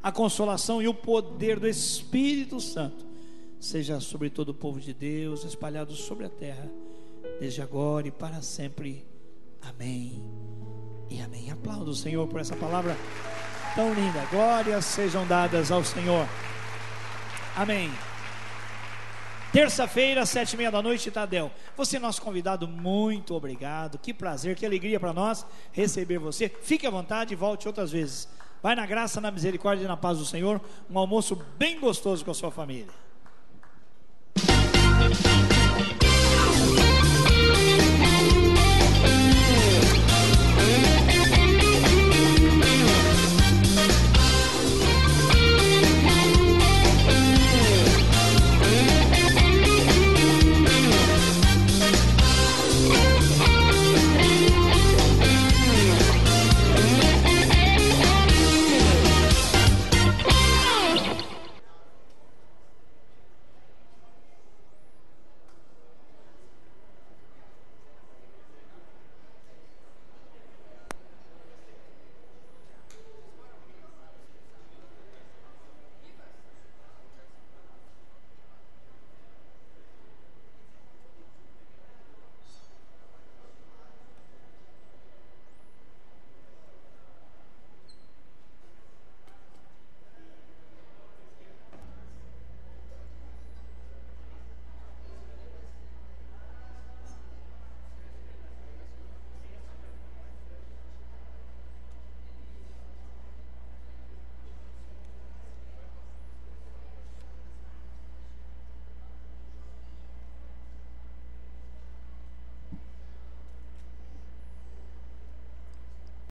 a consolação e o poder do Espírito Santo seja sobre todo o povo de Deus, espalhado sobre a terra, desde agora e para sempre. Amém e amém. Aplauda o Senhor por essa palavra tão linda. Glórias sejam dadas ao Senhor. Amém. Terça-feira, 7h30 da noite, Tadel. Você é nosso convidado, muito obrigado. Que prazer, que alegria para nós receber você. Fique à vontade e volte outras vezes. Vai na graça, na misericórdia e na paz do Senhor. Um almoço bem gostoso com a sua família.